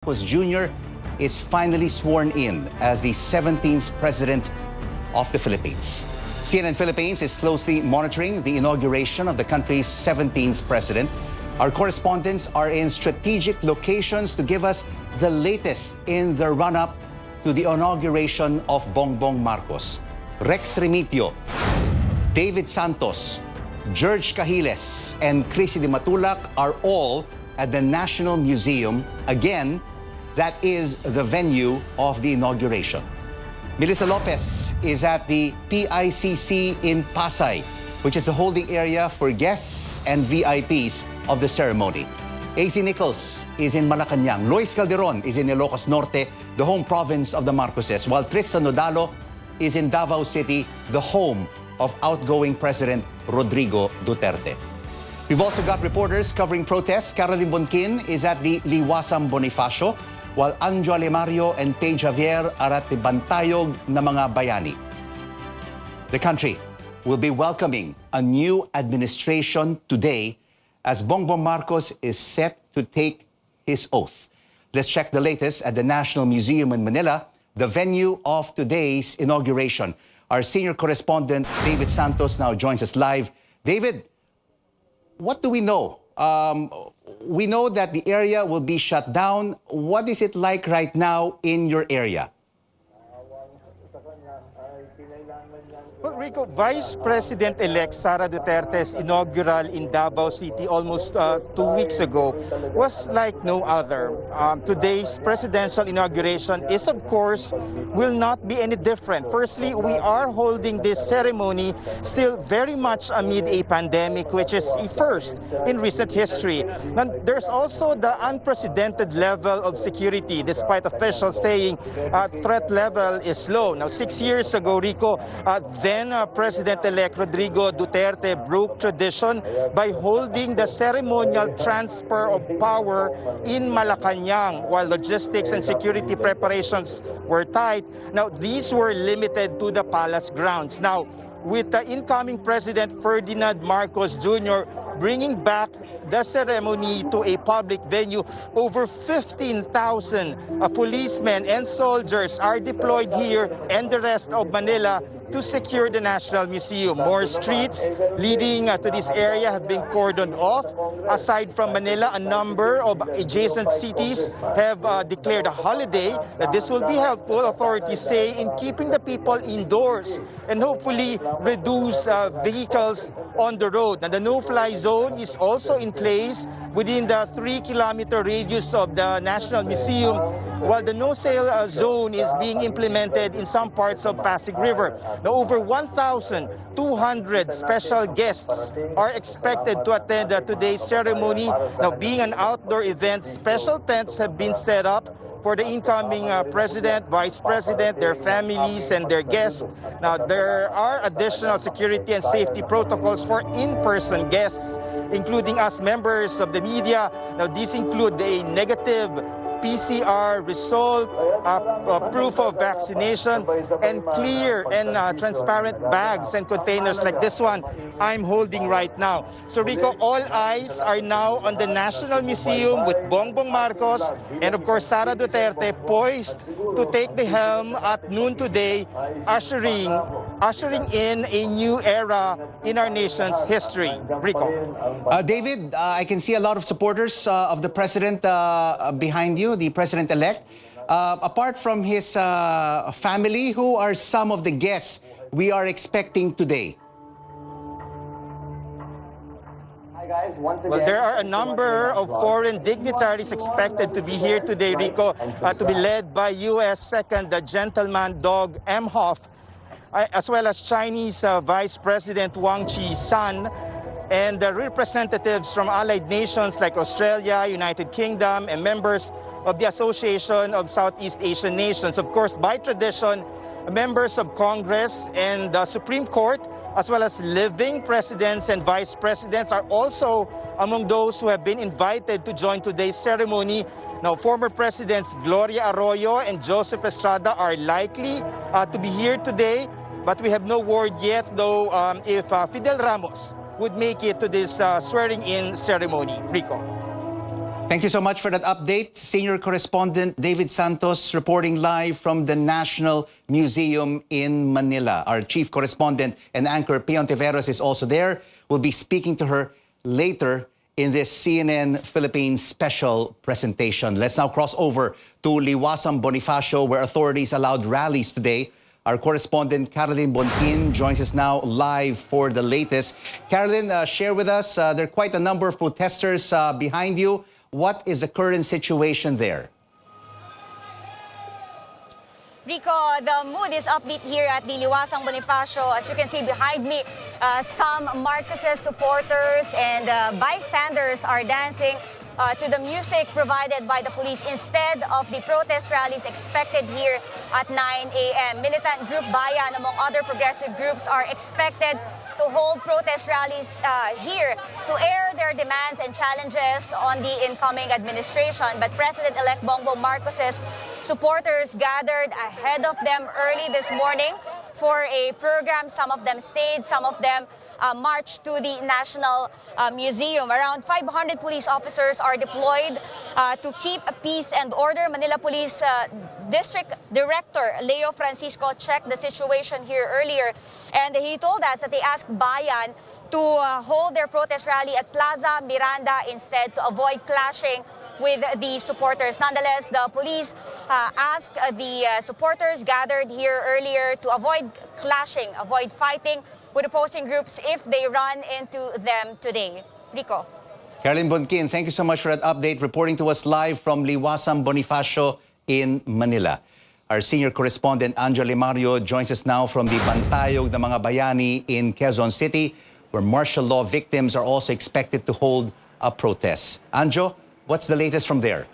Marcos Jr. is finally sworn in as the 17th President of the Philippines. CNN Philippines is closely monitoring the inauguration of the country's 17th President. Our correspondents are in strategic locations to give us the latest in the run-up to the inauguration of Bongbong Marcos. Rex Remitio, David Santos, George Cahiles, and Chrissy Di Matulac are all at the National Museum. Again, that is the venue of the inauguration. Melissa Lopez is at the PICC in Pasay, which is the holding area for guests and VIPs of the ceremony. AC Nichols is in Malaca&ntilde. Lois Calderon is in Ilocos Norte, the home province of the Marcoses, while Tristan Nodalo is in Davao City, the home of outgoing President Rodrigo Duterte. We've also got reporters covering protests. Caroline Bonquin is at the Liwasam Bonifacio, while Anjo Alemario and Paige Javier are at the Bantayog na mga bayani. The country will be welcoming a new administration today as Bongbong Marcos is set to take his oath. Let's check the latest at the National Museum in Manila, the venue of today's inauguration. Our senior correspondent, David Santos, now joins us live. David, what do we know? We know that the area will be shut down. What is it like right now in your area? Well, Rico, Vice President-elect Duterte's inaugural in Davao City almost 2 weeks ago was like no other. Today's presidential inauguration is, of course, will not be any different. Firstly, we are holding this ceremony still very much amid a pandemic, which is a first in recent history. And there's also the unprecedented level of security, despite officials saying threat level is low. Now, 6 years ago, Rico, then President-elect Rodrigo Duterte broke tradition by holding the ceremonial transfer of power in Malaca&ntilde while logistics and security preparations were tight. Now, these were limited to the palace grounds. Now, with the incoming President Ferdinand Marcos Jr. bringing back the ceremony to a public venue, over 15,000 policemen and soldiers are deployed here and the rest of Manila to secure the National Museum. More streets leading to this area have been cordoned off. Aside from Manila, a number of adjacent cities have declared a holiday. This will be helpful, authorities say, in keeping the people indoors and hopefully reduce vehicles on the road. Now, the no-fly zone is also in place within the 3-kilometer radius of the National Museum, while the no-sail zone is being implemented in some parts of Pasig River. Now, over 1,200 special guests are expected to attend today's ceremony. Now, being an outdoor event, special tents have been set up for the incoming president, vice president, their families, and their guests. Now, there are additional security and safety protocols for in-person guests, including us members of the media. Now, these include a negative PCR result, proof of vaccination, and clear and transparent bags and containers like this one I'm holding right now. So, Rico, all eyes are now on the National Museum with Bongbong Marcos and, of course, Sara Duterte poised to take the helm at noon today, ushering in a new era in our nation's history. Rico. David, I can see a lot of supporters of the president behind you, the president-elect. Apart from his family, who are some of the guests we are expecting today? Hi guys, once again. Well, there are a number of foreign dignitaries expected to be here today, Rico, to be led by U.S. Second Gentleman Dog Emhoff, as well as Chinese Vice President Wang Chi's son, and the representatives from allied nations like Australia, United Kingdom, and members of the Association of Southeast Asian Nations. Of course, by tradition, members of Congress and the Supreme Court, as well as living presidents and vice presidents, are also among those who have been invited to join today's ceremony. Now, former Presidents Gloria Arroyo and Joseph Estrada are likely to be here today, but we have no word yet, though, if Fidel Ramos would make it to this swearing-in ceremony. Rico. Thank you so much for that update. Senior correspondent David Santos reporting live from the National Museum in Manila. Our chief correspondent and anchor Hontiveros is also there. We'll be speaking to her later in this CNN Philippines special presentation. Let's now cross over to Liwasang Bonifacio, where authorities allowed rallies today. Our correspondent Caroline Bonquin joins us now live for the latest. Caroline, share with us, there are quite a number of protesters behind you. What is the current situation there? Rico, the mood is upbeat here at the Liwasang Bonifacio. As you can see behind me, some Marcoses supporters and bystanders are dancing to the music provided by the police instead of the protest rallies expected here at 9 a.m. Militant group Bayan, among other progressive groups, are expected to hold protest rallies here to air their demands and challenges on the incoming administration. But President-elect Bongbong Marcos's supporters gathered ahead of them early this morning for a program. Some of them stayed, some of them marched to the National Museum. Around 500 police officers are deployed to keep peace and order. Manila Police District Director Leo Francisco checked the situation here earlier, and he told us that they asked Bayan to hold their protest rally at Plaza Miranda instead to avoid clashing with the supporters. Nonetheless, the police asked the supporters gathered here earlier to avoid clashing, avoid fighting with opposing groups if they run into them today. Rico. Caroline Bonquin, thank you so much for that update. Reporting to us live from Liwasang Bonifacio in Manila. Our senior correspondent, Anjo Limario, joins us now from the Bantayog ng mga Bayani in Quezon City, where martial law victims are also expected to hold a protest. Anjo, what's the latest from there?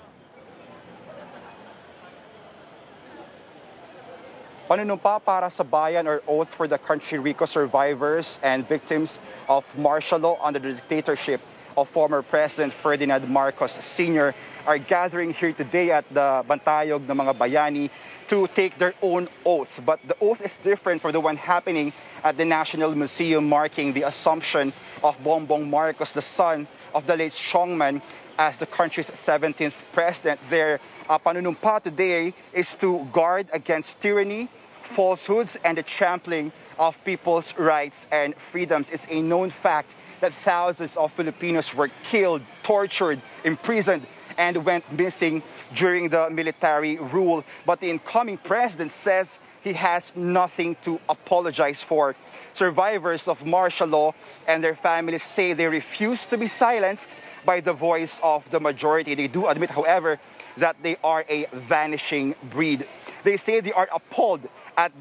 Panunumpa para sa bayan or oath for the country, Rico, survivors and victims of martial law under the dictatorship of former President Ferdinand Marcos Sr. are gathering here today at the Bantayog ng mga Bayani to take their own oath. But the oath is different from the one happening at the National Museum, marking the assumption of Bongbong Marcos, the son of the late strongman, as the country's 17th president. Their panunumpa today is to guard against tyranny, falsehoods, and the trampling of people's rights and freedoms. It's a known fact that thousands of Filipinos were killed, tortured, imprisoned, and went missing during the military rule. But the incoming president says he has nothing to apologize for. Survivors of martial law and their families say they refuse to be silenced by the voice of the majority. They do admit, however, that they are a vanishing breed. They say they are appalled at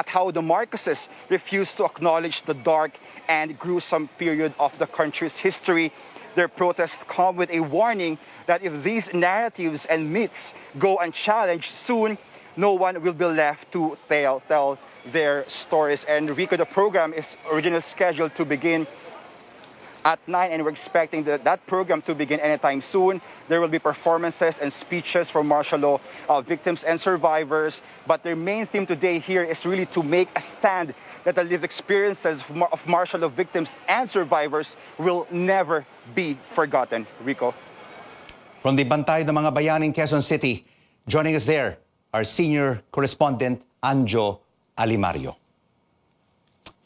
how the Marcoses refuse to acknowledge the dark and gruesome period of the country's history. Their protests come with a warning that if these narratives and myths go unchallenged, soon no one will be left to tell their stories. And Rico, the program is originally scheduled to begin at 9, and we're expecting that program to begin anytime soon. There will be performances and speeches from martial law victims and survivors. But their main theme today here is really to make a stand that the lived experiences of martial law victims and survivors will never be forgotten. Rico. From the Bantay ng mga Bayan in Quezon City, joining us there, our senior correspondent, Anjo Alimario.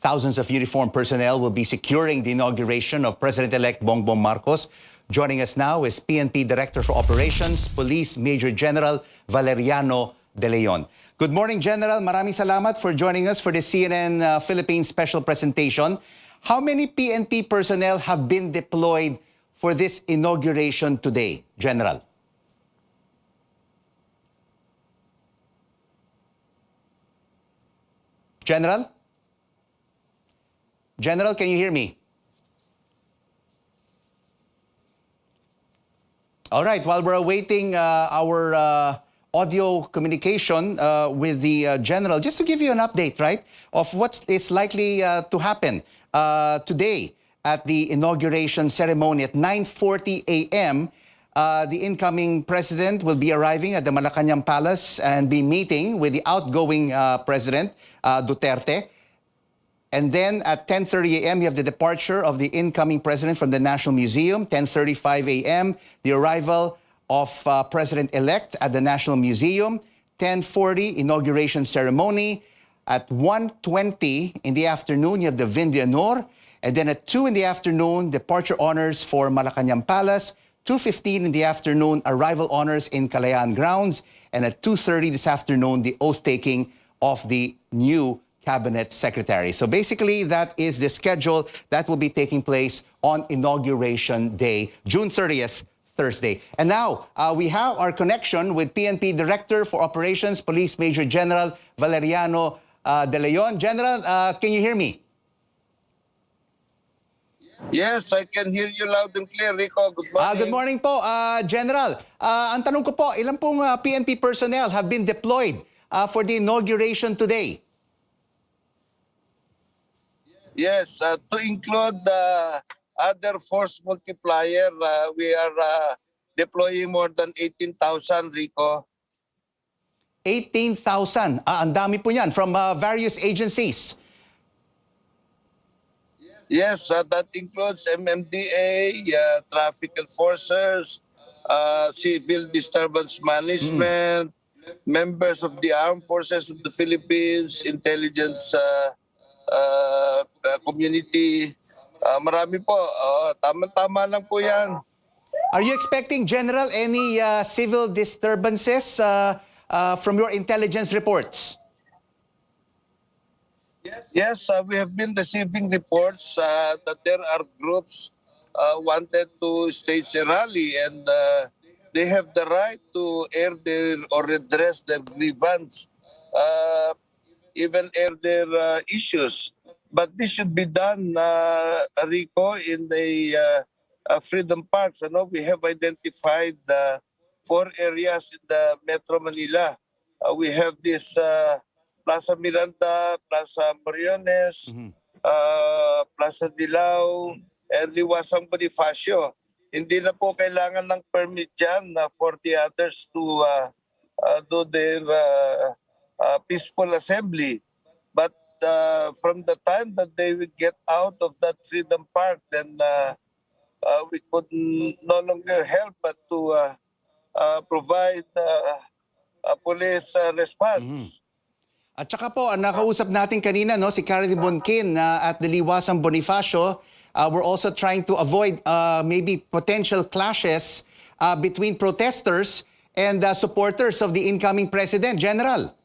Thousands of uniformed personnel will be securing the inauguration of President-elect Bongbong Marcos. Joining us now is PNP Director for Operations, Police Major General Valeriano De Leon. Good morning, General. Maraming salamat for joining us for the CNN Philippines special presentation. How many PNP personnel have been deployed for this inauguration today, General? General? General, can you hear me? All right, while we're awaiting our audio communication with the General, just to give you an update, right, of what is likely to happen today at the inauguration ceremony at 9:40 a.m. The incoming president will be arriving at the Malaca&ntilde Palace and be meeting with the outgoing president, Duterte. And then at 10:30 a.m., you have the departure of the incoming president from the National Museum. 10:35 a.m., the arrival of President-elect at the National Museum. 10:40, inauguration ceremony. At 1:20 in the afternoon, you have the Vin de Honor. And then at 2 in the afternoon, departure honors for Malaca&ntilde Palace. 2:15 in the afternoon, arrival honors in Kalayaan Grounds. And at 2:30 this afternoon, the oath-taking of the new cabinet secretary. So basically, that is the schedule that will be taking place on Inauguration Day, June 30th, Thursday. And now, we have our connection with PNP Director for Operations, Police Major General Valeriano De Leon. General, can you hear me? Yes, I can hear you loud and clear, Rico. Good morning. Good morning po, General. Ang tanong ko po, ilan pong PNP personnel have been deployed for the inauguration today? Yes, to include other force multiplier, we are deploying more than 18,000, Rico. 18,000. Ang dami po yan from various agencies. Yes, that includes MMDA, traffic enforcers, civil disturbance management, members of the armed forces of the Philippines, intelligence community. Marami po. Tama-tama lang po yan. Are you expecting, General, any civil disturbances from your intelligence reports? Yes, we have been receiving reports that there are groups wanted to stage a rally, and they have the right to air their or redress their grievance, even air their issues. But this should be done, Rico, in the Freedom Parks. We have identified 4 areas in the Metro Manila. We have this Plaza Miranda, Plaza Moriones, Plaza Dilao, and Liwasang Bonifacio. Hindi na po kailangan ng permit dyan for the others to do their peaceful assembly. But from the time that they will get out of that Freedom Park, then we could no longer help but to provide a police response. At saka po, nakausap natin kanina si Carly Bonkin at the Liwasang Bonifacio. We're also trying to avoid maybe potential clashes between protesters and supporters of the incoming president. General.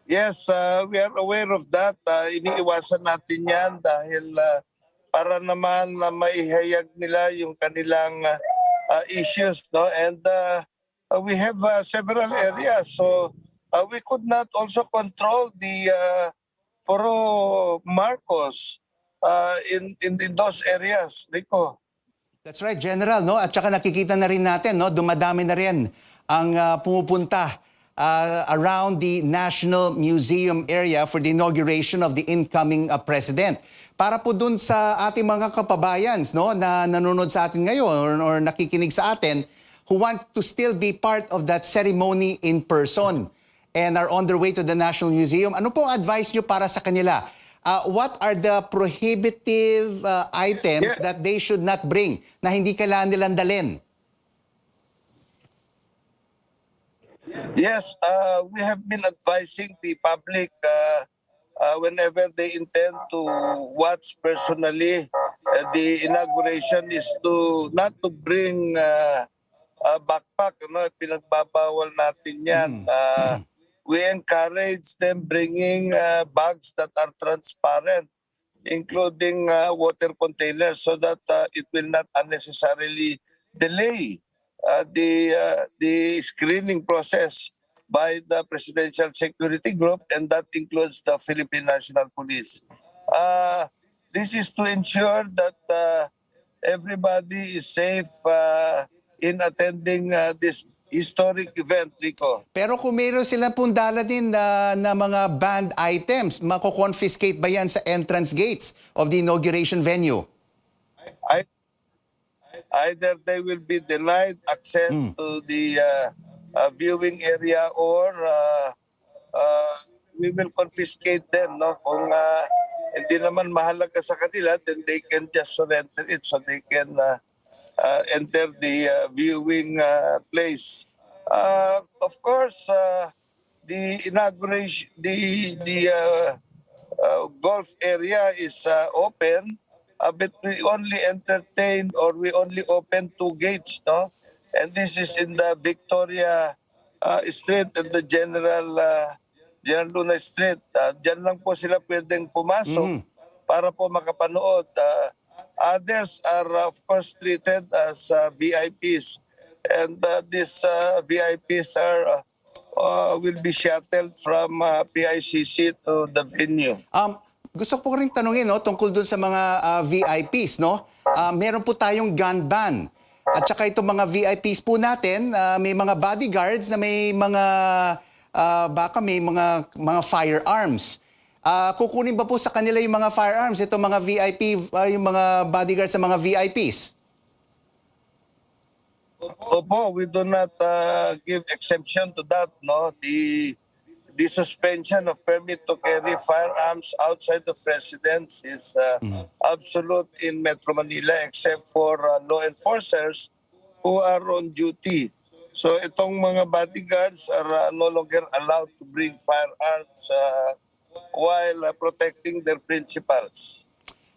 Yes, we are aware of that. Iniiwasan natin yan dahil para naman maihayag nila yung kanilang issues. No? And we have several areas. So we could not also control the Puro Marcos in those areas, Rico. That's right, General. At saka nakikita na rin natin, dumadami na rin ang pumupunta around the National Museum area for the inauguration of the incoming president. Para po dun sa ating mga kapabayans na nanonood sa atin ngayon or nakikinig sa atin who want to still be part of that ceremony in person and are on their way to the National Museum, ano po ang advice nyo para sa kanila? What are the prohibitive items that they should not bring na hindi kailangan nilang dalhin? Yes, we have been advising the public whenever they intend to watch personally the inauguration is to not to bring a backpack. Pinagbabawal natin yan. We encourage them bringing bags that are transparent, including water containers, so that it will not unnecessarily delay the screening process by the Presidential Security Group, and that includes the Philippine National Police. This is to ensure that everybody is safe in attending this historic event, Rico. Pero kung meron sila pong dala din na mga banned items, mako-confiscate ba yan sa entrance gates of the inauguration venue? Either they will be denied access to the viewing area, or we will confiscate them. No? Kung hindi naman mahalaga sa kanila, then they can just surrender it so they can enter the viewing place. Of course, the inauguration, the golf area is open, but we only entertain or we only open 2 gates, no? And this is in the Victoria Street and the General Luna Street. Diyan lang po sila pwedeng pumasok para po makapanood. Others are of course treated as VIPs, and these VIPs are will be shuttled from PICC to the venue. Gusto ko rin tanungin no, tungkol dun sa mga VIPs. No? Meron po tayong gun ban. At saka itong mga VIPs po natin, may mga bodyguards na may mga, baka may mga firearms. Kukunin ba po sa kanila yung mga firearms, itong mga VIP, yung mga bodyguards sa mga VIPs? Opo, we do not give exemption to that. No, the suspension of permit to carry firearms outside the residence is absolute in Metro Manila, except for law enforcers who are on duty. So itong mga bodyguards are no longer allowed to bring firearms while protecting their principals.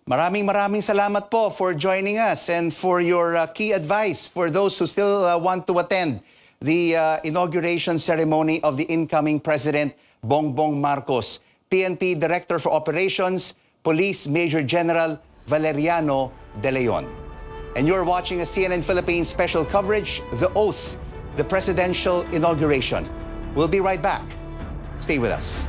Maraming salamat po for joining us and for your key advice for those who still want to attend the inauguration ceremony of the incoming President Bongbong Marcos. PNP Director for Operations, Police Major General Valeriano De Leon. And you're watching a CNN Philippines special coverage, The Oath, the Presidential Inauguration. We'll be right back. Stay with us.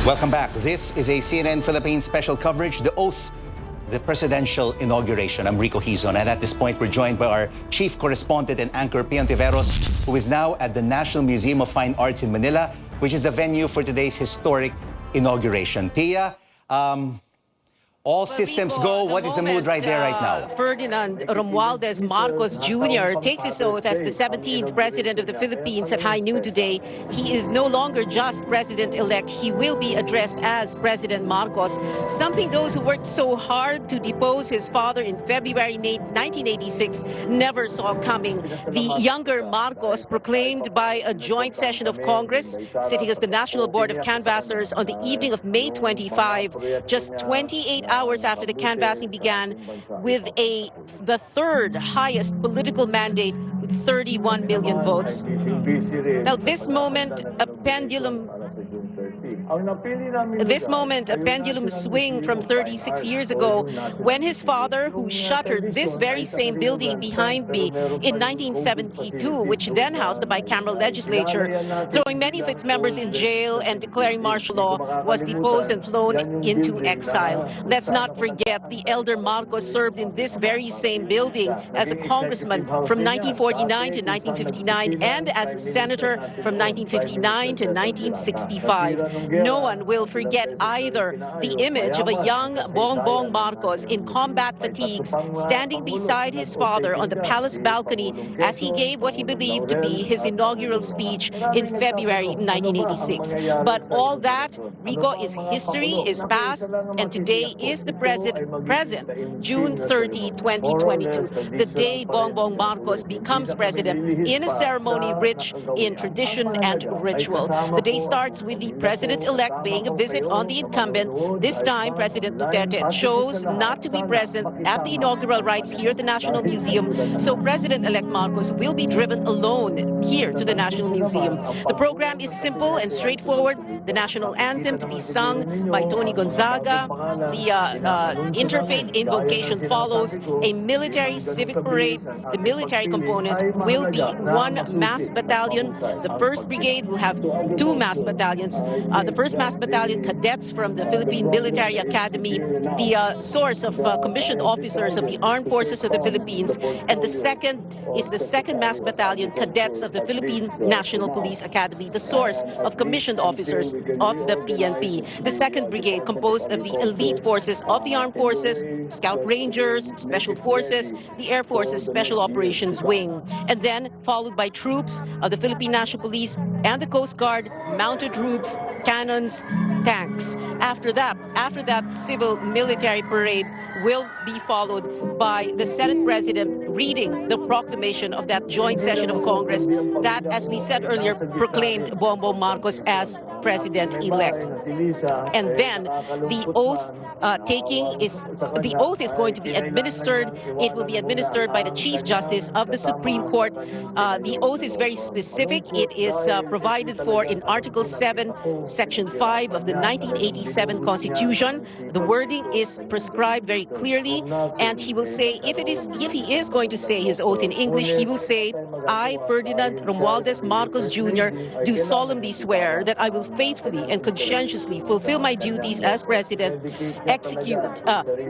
Welcome back. This is a CNN Philippines special coverage, The Oath, the Presidential Inauguration. I'm Rico Hizon, and at this point, we're joined by our chief correspondent and anchor, Hontiveros, who is now at the National Museum of Fine Arts in Manila, which is the venue for today's historic inauguration. Pia, All systems go. What is the mood right there, right now? Ferdinand Romualdez Marcos Jr. takes his oath as the 17th President of the Philippines at high noon today. He is no longer just President-elect. He will be addressed as President Marcos, something those who worked so hard to depose his father in February 1986 never saw coming. The younger Marcos, proclaimed by a joint session of Congress, sitting as the National Board of Canvassers on the evening of May 25, just 28 hours after the canvassing began, with the third highest political mandate with 31 million votes. Now, this moment, a pendulum swing from 36 years ago, when his father, who shuttered this very same building behind me in 1972, which then housed the bicameral legislature, throwing many of its members in jail and declaring martial law, was deposed and flown into exile. Let's not forget the elder Marcos served in this very same building as a congressman from 1949 to 1959 and as a senator from 1959 to 1965. No one will forget either the image of a young Bongbong Marcos in combat fatigues standing beside his father on the palace balcony as he gave what he believed to be his inaugural speech in February 1986. But all that, Rico, is history, is past, and today is the present, June 30, 2022, the day Bongbong Marcos becomes president in a ceremony rich in tradition and ritual. The day starts with the president-elect paying a visit on the incumbent. This time, President Duterte chose not to be present at the inaugural rites here at the National Museum, so President-elect Marcos will be driven alone here to the National Museum. The program is simple and straightforward. The national anthem to be sung by Tony Gonzaga. The interfaith invocation follows. A military civic parade. The military component will be one mass battalion. The 1st Brigade will have 2 mass battalions. The 1st Mass Battalion cadets from the Philippine Military Academy, the source of commissioned officers of the Armed Forces of the Philippines, and the 2nd is the 2nd Mass Battalion cadets of the Philippine National Police Academy, the source of commissioned officers of the PNP. The 2nd Brigade, composed of the elite forces of the Armed Forces, Scout Rangers, Special Forces, the Air Force's Special Operations Wing, and then followed by troops of the Philippine National Police and the Coast Guard, mounted troops, cannons, tanks. After that civil military parade will be followed by the Senate President reading the proclamation of that joint session of Congress that, as we said earlier, proclaimed Bongbong Marcos as President-elect. And then the oath the oath is going to be administered. It will be administered by the Chief Justice of the Supreme Court. The oath is very specific. It is provided for in Article 7, Section 5 of the 1987 Constitution. The wording is prescribed very clearly, and he will say, if he is going to say his oath in English, he will say, "I, Ferdinand Romualdez Marcos Jr., do solemnly swear that I will faithfully and conscientiously fulfill my duties as President,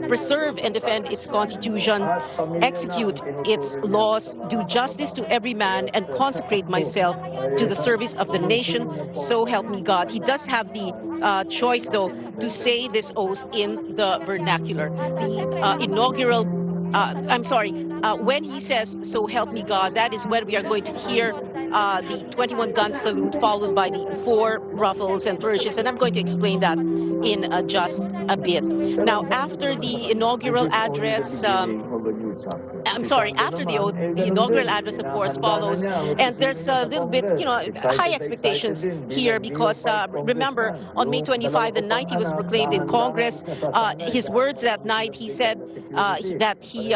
preserve and defend its Constitution, execute its laws, do justice to every man, and consecrate myself to the service of the nation. So help me God." He does have the choice, though, to say this oath in the vernacular. The inaugural, when he says, "So help me God," that is when we are going to hear the 21-gun salute, followed by the 4 ruffles and flourishes, and I'm going to explain that in just a bit. Now, after the inaugural address, after the oath, the inaugural address, of course, follows, and there's a little bit, high expectations here because, remember, on May 25, the night he was proclaimed in Congress, his words that night, he said that he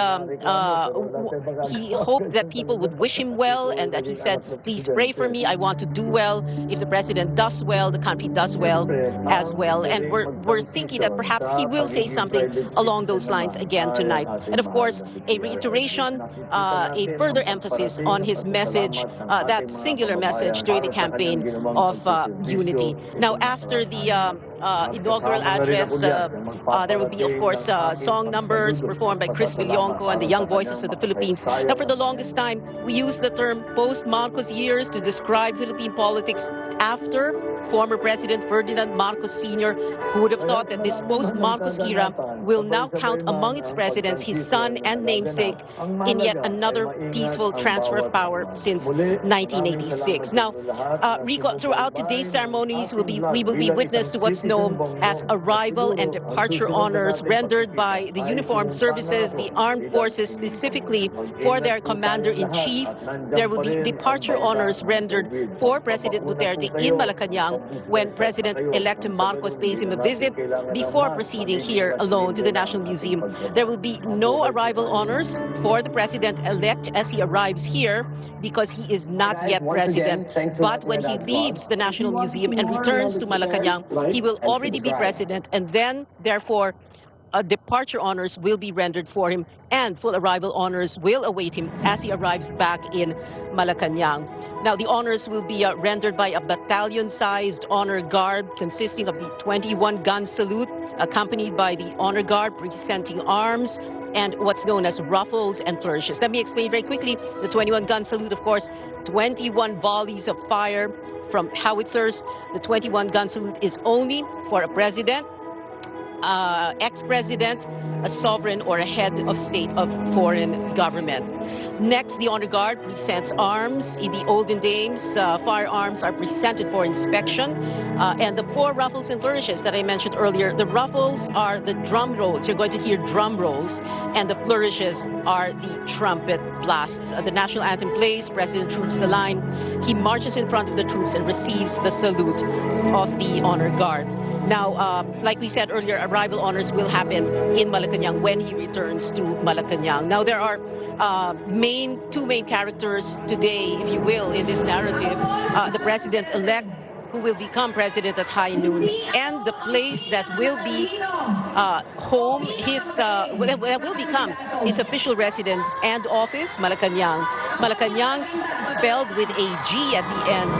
hoped that people would wish him well, and that he said, "Please pray for me. I want to do well. If the president does well, the country does well as well." And we're thinking that perhaps he will say something along those lines again tonight. And of course, a reiteration, a further emphasis on his message, that singular message during the campaign of unity. Now, after the inaugural address, there will be, of course, song numbers performed by Chris Villonco and the Young Voices of the Philippines. Now, for the longest time, we use the term post-Marcos years to describe Philippine politics after former President Ferdinand Marcos Sr., who would have thought that this post-Marcos era will now count among its presidents his son and namesake in yet another peaceful transfer of power since 1986. Now, Rico, throughout today's ceremonies, we will be witness to what's known as arrival and departure honors rendered by the uniformed services, the armed forces, specifically for their commander-in-chief. There will be departure honors rendered for President Duterte in Malacañang when President-elect Marcos pays him a visit before proceeding here alone to the National Museum. There will be no arrival honors for the President-elect as he arrives here because he is not yet president. But when he leaves the National Museum and returns to Malacañang, he will already be president, and then, therefore, departure honors will be rendered for him, and full arrival honors will await him as he arrives back in Malacañang. Now, the honors will be rendered by a battalion-sized honor guard consisting of the 21-gun salute, accompanied by the honor guard presenting arms and what's known as ruffles and flourishes. Let me explain very quickly. The 21-gun salute, of course, 21 volleys of fire from howitzers. The 21-gun salute is only for a president, ex-president, a sovereign, or a head of state of foreign government. Next, the honor guard presents arms. In the olden days, firearms are presented for inspection. And the 4 ruffles and flourishes that I mentioned earlier, the ruffles are the drum rolls. You're going to hear drum rolls. And the flourishes are the trumpet blasts. The national anthem plays, President troops the line. He marches in front of the troops and receives the salute of the honor guard. Now, like we said earlier, arrival honors will happen in Malacañang when he returns to Malacañang. Now, there are two main characters today, if you will, in this narrative. The President-elect, who will become president at high noon, and the place that will be home, will become his official residence and office, Malacañang. Malacañang, spelled with a G at the end,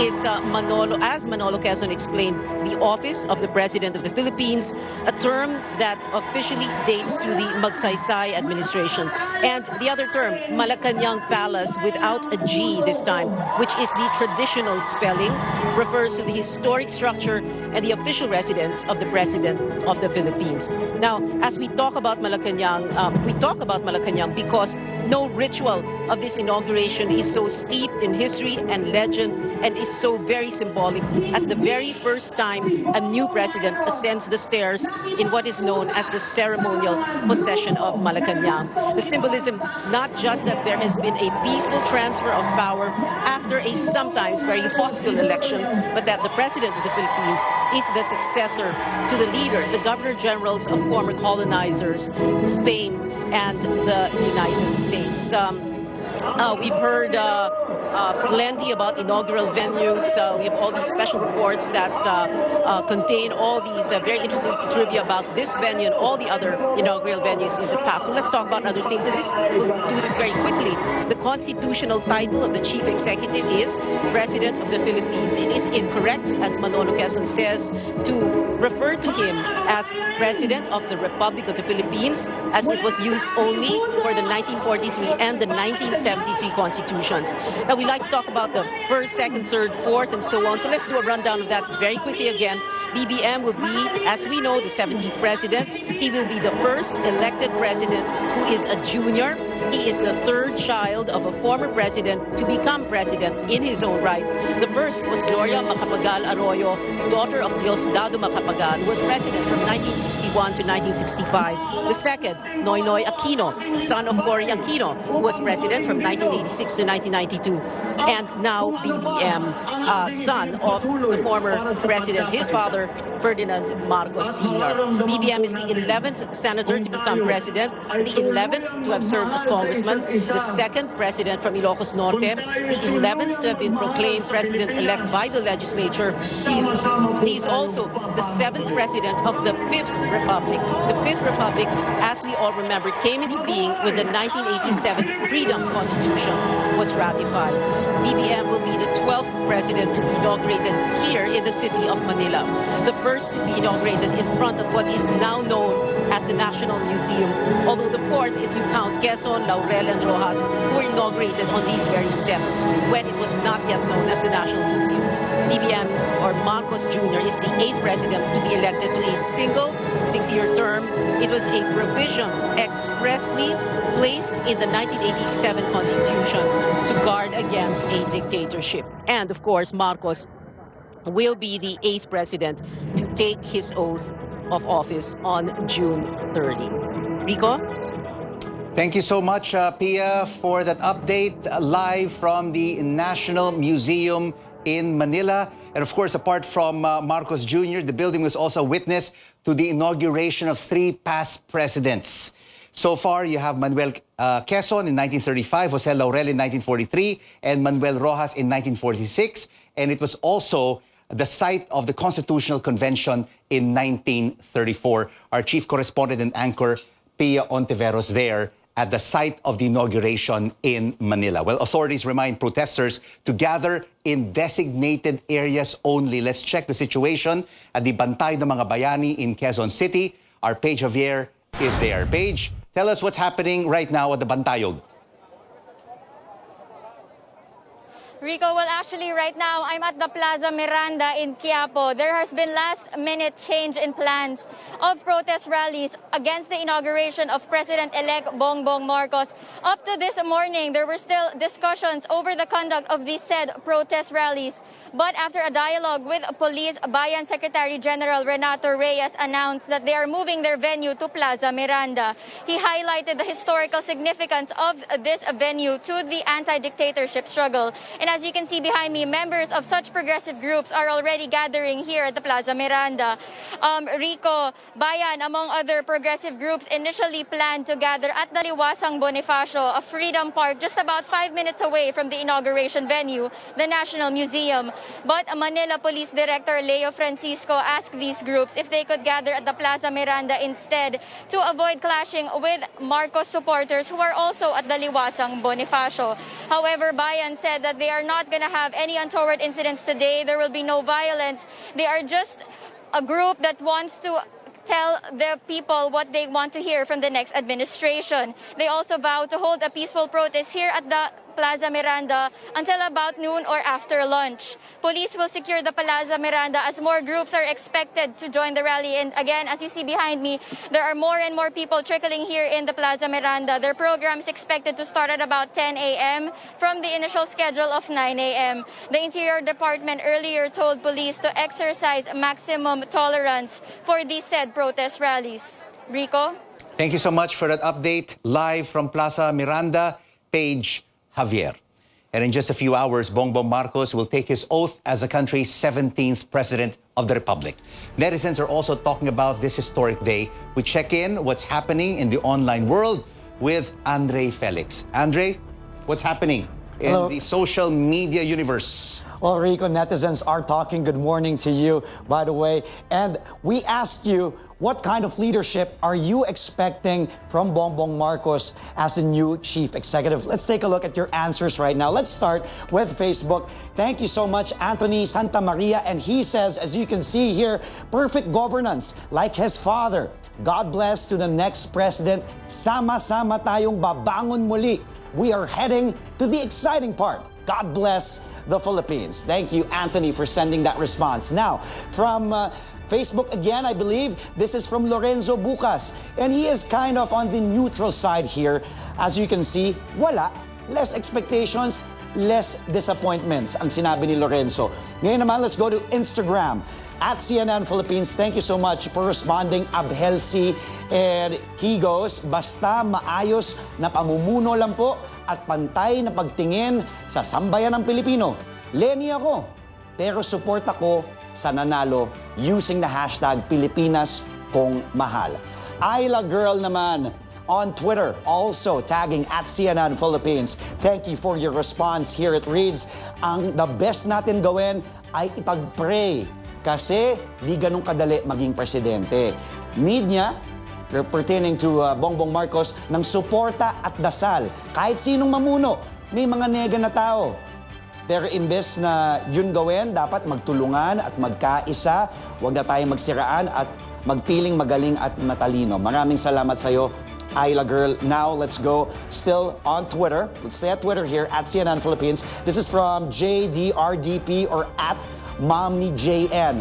is Manolo, as Manolo Quezon explained, the office of the President of the Philippines, a term that officially dates to the Magsaysay administration. And the other term, Malacañang Palace, without a G this time, which is the traditional spelling, refers to the historic structure and the official residence of the President of the Philippines. Now, as we talk about Malacañang, because no ritual of this inauguration is so steeped in history and legend and is so very symbolic as the very first time a new president ascends the stairs in what is known as the ceremonial possession of Malacañang. The symbolism, not just that there has been a peaceful transfer of power after a sometimes very hostile election, but that the President of the Philippines is the successor to the leaders, the governor-generals of former colonizers, Spain and the United States. We've heard plenty about inaugural venues. We have all these special reports that contain all these very interesting trivia about this venue and all the other inaugural venues in the past. So let's talk about other things. And we'll do this very quickly. The constitutional title of the chief executive is President of the Philippines. It is incorrect, as Manolo Quezon says, to refer to him as President of the Republic of the Philippines, as it was used only for the 1943 and the 1973 constitutions. Now, we like to talk about the first, second, third, fourth, and so on. So let's do a rundown of that very quickly again. BBM will be, as we know, the 17th president. He will be the first elected president who is a junior. He is the third child of a former president to become president in his own right. The first was Gloria Macapagal Arroyo, daughter of Diosdado Macapagal, who was president from 1961 to 1965. The second, Noynoy Aquino, son of Cory Aquino, who was president from 1986 to 1992. And now BBM, son of the former president, his father, Ferdinand Marcos Sr. BBM is the 11th senator to become president, the 11th to have served as congressman, the second president from Ilocos Norte, the 11th to have been proclaimed president-elect by the legislature. He's also the 7th president of the 5th Republic. The 5th Republic, as we all remember, came into being when the 1987 Freedom Constitution was ratified. BBM will be the 12th president to be inaugurated here in the city of Manila. The first to be inaugurated in front of what is now known as as the National Museum, although the fourth if you count Quezon, Laurel, and Rojas, who were inaugurated on these very steps when it was not yet known as the National Museum. BBM, or Marcos Jr., is the 8th president to be elected to a single 6-year term. It was a provision expressly placed in the 1987 Constitution to guard against a dictatorship. And of course, Marcos will be the 8th president to take his oath of office on June 30. Rico? Thank you so much, Pia, for that update live from the National Museum in Manila. And of course, apart from Marcos Jr., the building was also witness to the inauguration of 3 past presidents. So far, you have Manuel Quezon in 1935, Jose Laurel in 1943, and Manuel Rojas in 1946. And it was also the site of the Constitutional Convention in 1934. Our chief correspondent and anchor, Pia Hontiveros, there at the site of the inauguration in Manila. Well, authorities remind protesters to gather in designated areas only. Let's check the situation at the Bantay ng mga Bayani in Quezon City. Our Paige Javier is there. Paige, tell us what's happening right now at the Bantayog. Rico, well, actually, right now, I'm at the Plaza Miranda in Quiapo. There has been last-minute change in plans of protest rallies against the inauguration of President-elect Bongbong Marcos. Up to this morning, there were still discussions over the conduct of these said protest rallies. But after a dialogue with Police, Bayan Secretary General Renato Reyes announced that they are moving their venue to Plaza Miranda. He highlighted the historical significance of this venue to the anti-dictatorship struggle. And as you can see behind me, members of such progressive groups are already gathering here at the Plaza Miranda. Rico, Bayan, among other progressive groups, initially planned to gather at the Liwasang Bonifacio, a freedom park just about 5 minutes away from the inauguration venue, the National Museum. But Manila Police Director Leo Francisco asked these groups if they could gather at the Plaza Miranda instead to avoid clashing with Marcos supporters who are also at the Liwasang Bonifacio. However, Bayan said that they are not going to have any untoward incidents today. There will be no violence. They are just a group that wants to tell the people what they want to hear from the next administration. They also vow to hold a peaceful protest here at the Plaza Miranda until about noon or after lunch. Police will secure the Plaza Miranda as more groups are expected to join the rally. And again, as you see behind me, there are more and more people trickling here in the Plaza Miranda. Their program is expected to start at about 10 a.m. from the initial schedule of 9 a.m. The Interior Department earlier told police to exercise maximum tolerance for these said protest rallies. Rico? Thank you so much for that update live from Plaza Miranda. Paige Javier. And in just a few hours, Bongbong Marcos will take his oath as the country's 17th President of the Republic. Netizens are also talking about this historic day. We check in what's happening in the online world with Andre Felix. Andre, what's happening in the social media universe? Well, Rico, netizens are talking. Good morning to you, by the way. And we asked you, what kind of leadership are you expecting from Bongbong Marcos as the new chief executive? Let's take a look at your answers right now. Let's start with Facebook. Thank you so much, Anthony Santa Maria. And he says, as you can see here, perfect governance like his father. God bless to the next president. Sama-sama tayong babangon muli. We are heading to the exciting part. God bless the Philippines. Thank you, Anthony, for sending that response. Now, from Facebook again, I believe this is from Lorenzo Bucas. And he is kind of on the neutral side here. As you can see, wala. Less expectations, less disappointments, ang sinabi ni Lorenzo. Ngayon naman, let's go to Instagram. At CNN Philippines, thank you so much for responding, Abhelsi. And he goes, basta maayos na pamumuno lang po at pantay na pagtingin sa sambayan ng Pilipino. Lenny ako, pero support ako sa nanalo using the hashtag Pilipinas kong mahal. Ayla Girl naman on Twitter, also tagging at CNN Philippines. Thank you for your response. Here it reads, the best natin gawin ay ipag-pray kasi di ganun kadali maging presidente. Need niya, pertaining to Bongbong Marcos, ng suporta at dasal. Kahit sinong mamuno, may mga nega na tao. Pero imbes na yun gawin, dapat magtulungan at magkaisa. Huwag na tayong magsiraan at magpiling magaling at matalino. Maraming salamat sa iyo, Ayla girl. Now, let's go still on Twitter. Let's stay at Twitter here, at CNN Philippines. This is from JDRDP or at MomniJN.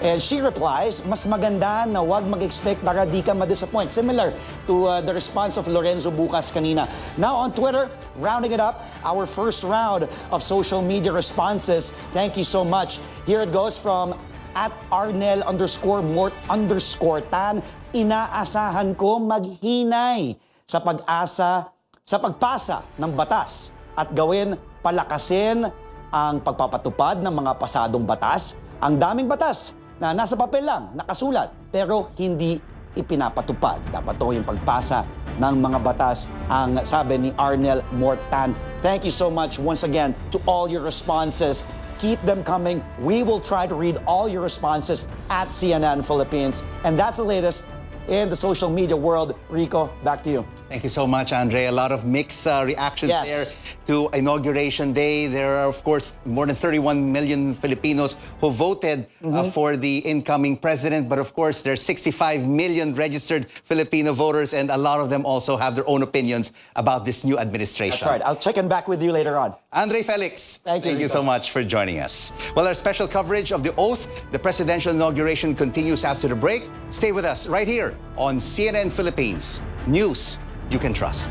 And she replies, mas maganda na wag mag-expect para di ka ma-disappoint. Similar to the response of Lorenzo Bucas kanina. Now on Twitter, rounding it up, our first round of social media responses. Thank you so much. Here it goes from at Arnel_Mort_Tan. Inaasahan ko maghinay sa pagpasa ng batas at gawin palakasin ang pagpapatupad ng mga pasadong batas. Ang daming batas na nasa papel lang, nakasulat, pero hindi ipinapatupad. Dapat to yung pagpasa ng mga batas, ang sabi ni Arnel Mortan. Thank you so much once again to all your responses. Keep them coming. We will try to read all your responses at CNN Philippines. And that's the latest in the social media world. Rico, back to you. Thank you so much, Andre. A lot of mixed reactions Yes. there to Inauguration Day. There are, of course, more than 31 million Filipinos who voted for the incoming president. But of course, there are 65 million registered Filipino voters, and a lot of them also have their own opinions about this new administration. That's right. I'll check in back with you later on. Andre Felix, Thank you, you Rico. so much for joining us. Well, our special coverage of the oath, the presidential inauguration, continues after the break. Stay with us right here on CNN Philippines. News you can trust.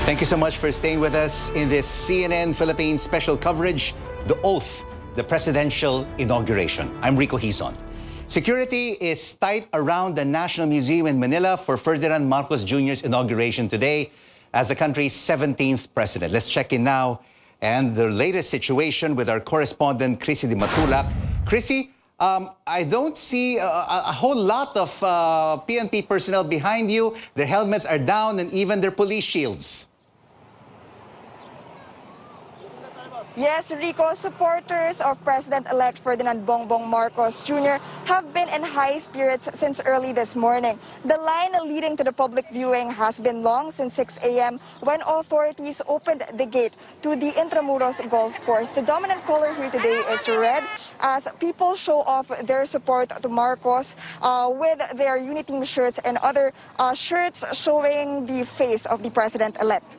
Thank you so much for staying with us in this CNN Philippines special coverage, The Oath, the Presidential Inauguration. I'm Rico Hizon. Security is tight around the National Museum in Manila for Ferdinand Marcos Jr.'s inauguration today as the country's 17th president. Let's check in now and the latest situation with our correspondent, Chrissy Di Matulak. Chrissy, I don't see a whole lot of PNP personnel behind you. Their helmets are down and even their police shields. Yes, Rico, supporters of President-elect Ferdinand Bongbong Marcos Jr. have been in high spirits since early this morning. The line leading to the public viewing has been long since 6 a.m. when authorities opened the gate to the Intramuros golf course. The dominant color here today is red as people show off their support to Marcos with their Uniteam shirts and other shirts showing the face of the President-elect.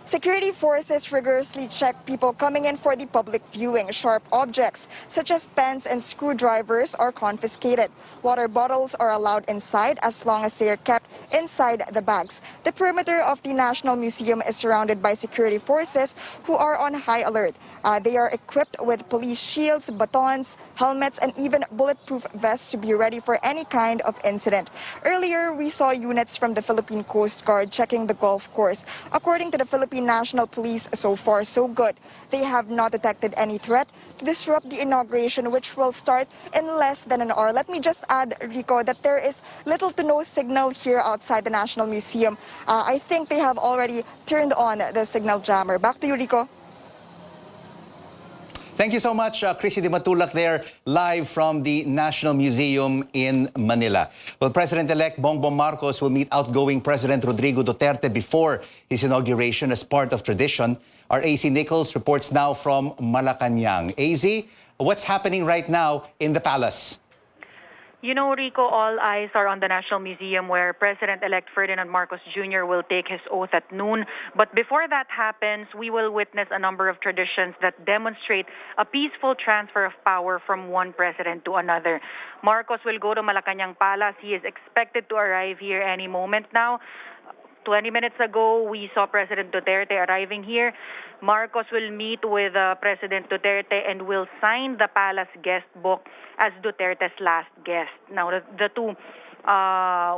Security forces rigorously check people coming in for the public viewing. Sharp objects, such as pens and screwdrivers, are confiscated. Water bottles are allowed inside as long as they are kept inside the bags. The perimeter of the National Museum is surrounded by security forces who are on high alert. They are equipped with police shields, batons, helmets, and even bulletproof vests to be ready for any kind of incident. Earlier, we saw units from the Philippine Coast Guard checking the golf course. According to the Philippine National Police, so far so good. They have not detected any threat to disrupt the inauguration, which will start in less than an hour. Let me just add, Rico, that there is little to no signal here outside the National Museum. I think they have already turned on the signal jammer. Back to you, Rico. Thank you so much, Chrissy Di Matulak there, live from the National Museum in Manila. Well, President-elect Bongbong Marcos will meet outgoing President Rodrigo Duterte before his inauguration as part of tradition. Our AC Nichols reports now from Malaca&ntilde. AZ, what's happening right now in the palace? You know, Rico, all eyes are on the National Museum where President-elect Ferdinand Marcos Jr. will take his oath at noon. But before that happens, we will witness a number of traditions that demonstrate a peaceful transfer of power from one president to another. Marcos will go to Malaca&ntilde Palace. He is expected to arrive here any moment now. 20 minutes ago, we saw President Duterte arriving here. Marcos will meet with President Duterte and will sign the palace guest book as Duterte's last guest. Now, the two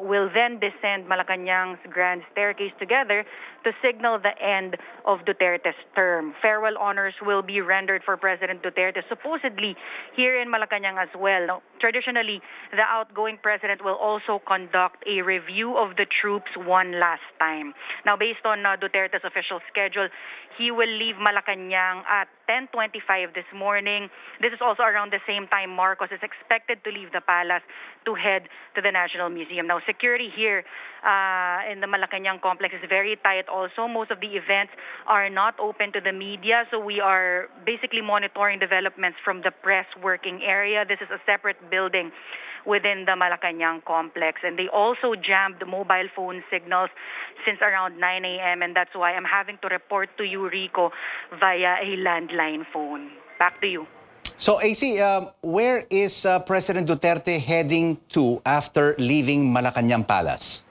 will then descend Malacañang's grand staircase together to signal the end of Duterte's term. Farewell honors will be rendered for President Duterte, supposedly here in Malacañang as well. Now, traditionally, the outgoing president will also conduct a review of the troops one last time. Now, based on Duterte's official schedule, he will leave Malacañang at 10:25 this morning. This is also around the same time Marcos is expected to leave the palace to head to the National Museum. Now, security here in the Malacañang complex is very tight also. Most of the events are not open to the media, so we are basically monitoring developments from the press working area. This is a separate building within the Malacañang complex. And they also jammed the mobile phone signals since around 9 a.m. And that's why I'm having to report to you, Rico, via a landline phone. Back to you. So, AC, where is President Duterte heading to after leaving Malacañang Palace?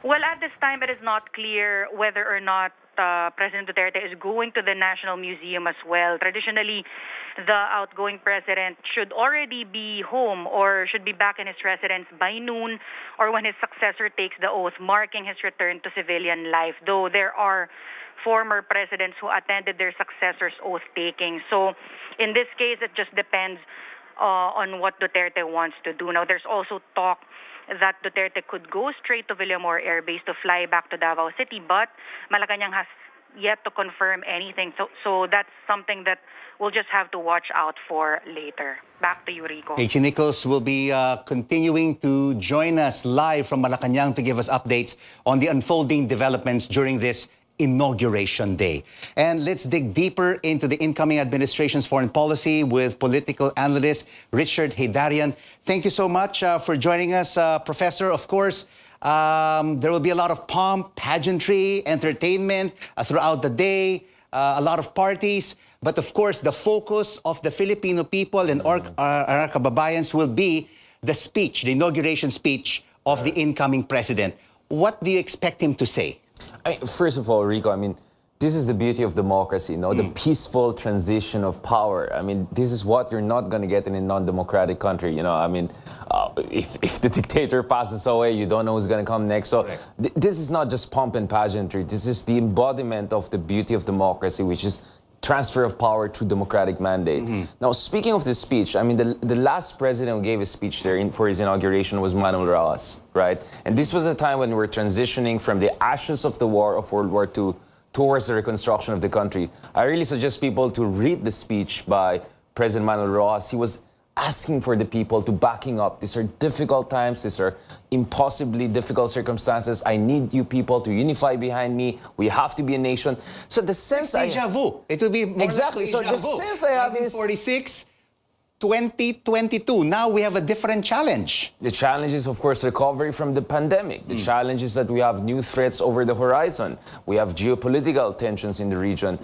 Well, at this time, it is not clear whether or not President Duterte is going to the National Museum as well. Traditionally, the outgoing president should already be home or should be back in his residence by noon or when his successor takes the oath, marking his return to civilian life, though there are former presidents who attended their successor's oath-taking. So in this case, it just depends on what Duterte wants to do. Now, there's also talk that Duterte could go straight to Villamor Air Base to fly back to Davao City, but Malacañang has yet to confirm anything. So that's something that we'll just have to watch out for later. Back to you, Rico. H. Nichols will be continuing to join us live from Malacañang to give us updates on the unfolding developments during this Inauguration Day. And let's dig deeper into the incoming administration's foreign policy with political analyst Richard Heydarian. Thank you so much for joining us, Professor. Of course, there will be a lot of pomp, pageantry, entertainment throughout the day, a lot of parties. But of course, the focus of the Filipino people and our kababayans will be the speech, the inauguration speech of the incoming president. What do you expect him to say? First of all, Rico, this is the beauty of democracy, the peaceful transition of power. This is what you're not going to get in a non-democratic country, if the dictator passes away, you don't know who's going to come next. So this is not just pomp and pageantry. This is the embodiment of the beauty of democracy, which is transfer of power through democratic mandate. Now, speaking of the speech, the last president who gave a speech there for his inauguration was Manuel Rojas, right? And this was a time when we were transitioning from the ashes of the war of World War II towards the reconstruction of the country. I really suggest people to read the speech by President Manuel Rojas. He was asking for the people to backing up. These are difficult times. These are impossibly difficult circumstances. I need you people to unify behind me. We have to be a nation. So the sense Deja vu. It will be more exactly. Like So the sense I have is 1946, 2022. Now we have a different challenge. the challenge is, of course, recovery from the pandemic. The challenge is that we have new threats over the horizon. We have geopolitical tensions in the region.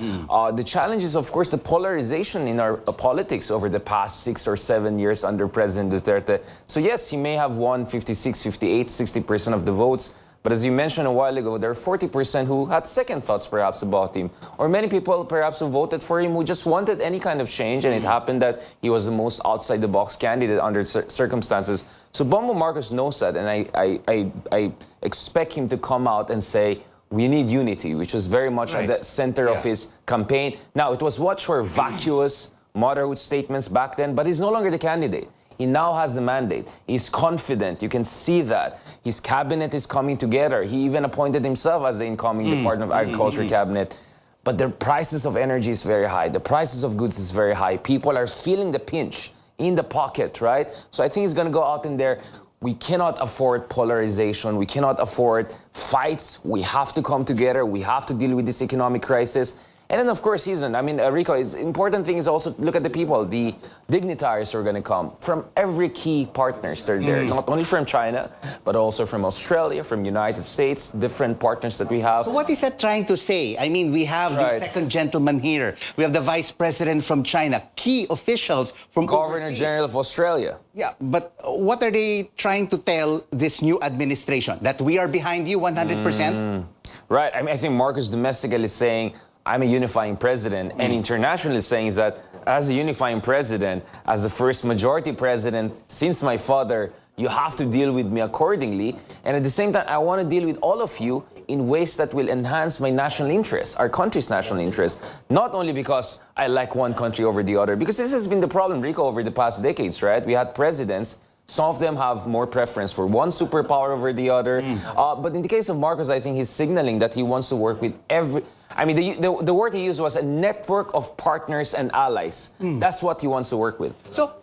The challenge is, of course, the polarization in our politics over the past 6 or 7 years under President Duterte. So yes, he may have won 56, 58, 60% of the votes. But as you mentioned a while ago, there are 40% who had second thoughts perhaps about him. Or many people perhaps who voted for him who just wanted any kind of change. And it happened that he was the most outside-the-box candidate under circumstances. So Bongbong Marcos knows that. And I expect him to come out and say, we need unity, which was very much at the center of his campaign. Now, it was much more vacuous motherhood statements back then, but he's no longer the candidate. He now has the mandate. He's confident. You can see that. His cabinet is coming together. He even appointed himself as the incoming Department of Agriculture cabinet. But the prices of energy is very high. The prices of goods is very high. People are feeling the pinch in the pocket, right? So I think he's going to go out in there. We cannot afford polarization. We cannot afford fights. We have to come together. We have to deal with this economic crisis. And then, of course, Hizon, I mean, Rico, the important thing is also look at the people. The dignitaries are going to come from every key partners. They're there, not only from China, but also from Australia, from United States, different partners that we have. So what is that trying to say? I mean, we have the second gentleman here. We have the vice president from China, key officials from Governor overseas. General of Australia. Yeah, but what are they trying to tell this new administration? That we are behind you 100%? Right. I mean, I think Marcos domestically is saying, I'm a unifying president, and internationally saying is that as a unifying president, as the first majority president since my father, you have to deal with me accordingly. And at the same time, I want to deal with all of you in ways that will enhance my national interest, our country's national interest. Not only because I like one country over the other, because this has been the problem, Rico, over the past decades, right? We had presidents. Some of them have more preference for one superpower over the other. But in the case of Marcos, I think he's signaling that he wants to work with every... I mean, the word he used was a network of partners and allies. That's what he wants to work with. So,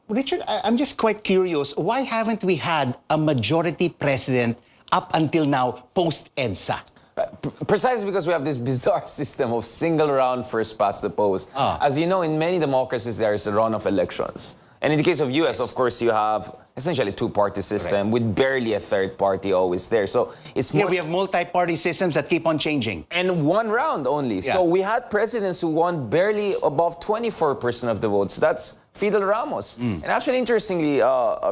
Richard, I'm just quite curious. Why haven't we had a majority president up until now post-EDSA? Precisely because we have this bizarre system of single round first past the post. As you know, in many democracies, there is a runoff elections. And in the case of US, of course, you have essentially a two-party system with barely a third party always there. So it's more... Here we have multi-party systems that keep on changing. And one round only. Yeah. So we had presidents who won barely above 24% of the votes. That's Fidel Ramos. And actually, interestingly,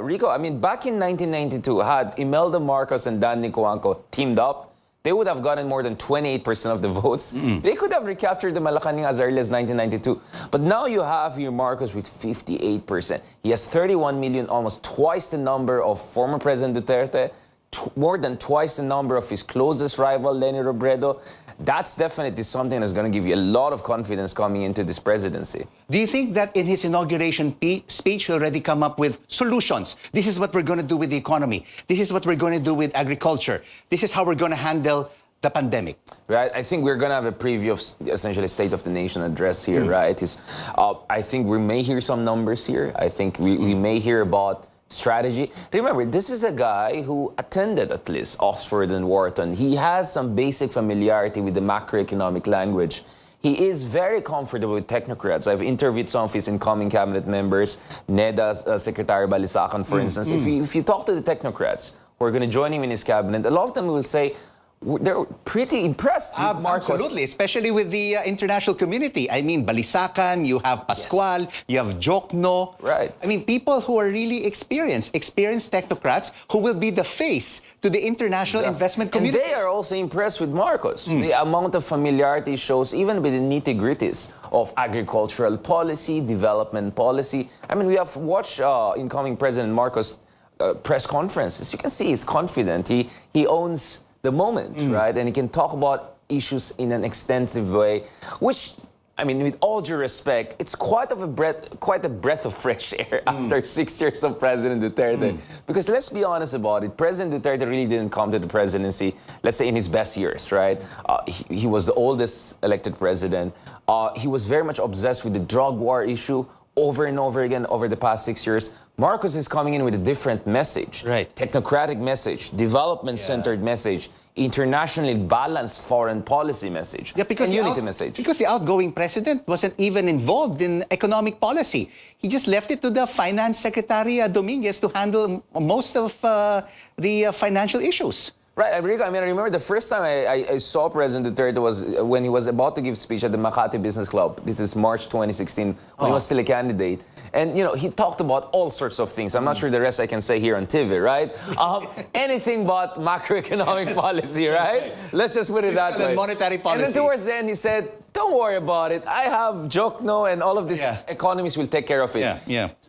Rico, I mean, back in 1992, had Imelda Marcos and Dan Nicoanco teamed up, they would have gotten more than 28% of the votes. They could have recaptured the Malaca&ntilde as early as 1992. But now you have your Marcos with 58%. He has 31 million, almost twice the number of former President Duterte, more than twice the number of his closest rival, Leni Robredo. That's definitely something that's going to give you a lot of confidence coming into this presidency. Do you think that in his inauguration speech, he already come up with solutions? This is what we're going to do with the economy. This is what we're going to do with agriculture. This is how we're going to handle the pandemic. Right. I think we're going to have a preview of essentially State of the Nation address here, right? I think we may hear some numbers here. I think we may hear about strategy. Remember, this is a guy who attended at least Oxford and Wharton. He has some basic familiarity with the macroeconomic language. He is very comfortable with technocrats. I've interviewed some of his incoming cabinet members, NEDA Secretary Balisacan, for instance. If you talk to the technocrats who are going to join him in his cabinet, a lot of them will say, they're pretty impressed with Marcos. Absolutely, especially with the international community. I mean, Balisacan, you have Pascual, you have Jokno. Right. I mean, people who are really experienced technocrats who will be the face to the international investment community. And they are also impressed with Marcos. The amount of familiarity shows even with the nitty-gritties of agricultural policy, development policy. I mean, we have watched incoming President Marcos' press conferences. You can see he's confident. He owns the moment, right? And he can talk about issues in an extensive way, which I mean, with all due respect, it's quite a breath of fresh air after 6 years of President Duterte. Because let's be honest about it, President Duterte really didn't come to the presidency, let's say, in his best years, right? He was the oldest elected president. He was very much obsessed with the drug war issue over and over again over the past 6 years. Marcos is coming in with a different message. Right. Technocratic message, development-centered message, internationally balanced foreign policy message, and unity message. Because the outgoing president wasn't even involved in economic policy. He just left it to the Finance Secretary Dominguez to handle most of the financial issues. Right, Rico, I mean, I remember the first time I saw President Duterte was when he was about to give speech at the Makati Business Club. This is March 2016, when he was still a candidate. And, you know, he talked about all sorts of things. I'm not sure the rest I can say here on TV, right? Anything but macroeconomic policy, right? Let's just put it that way. Monetary policy. And then towards the end, he said, don't worry about it. I have Jokno and all of these economists will take care of it.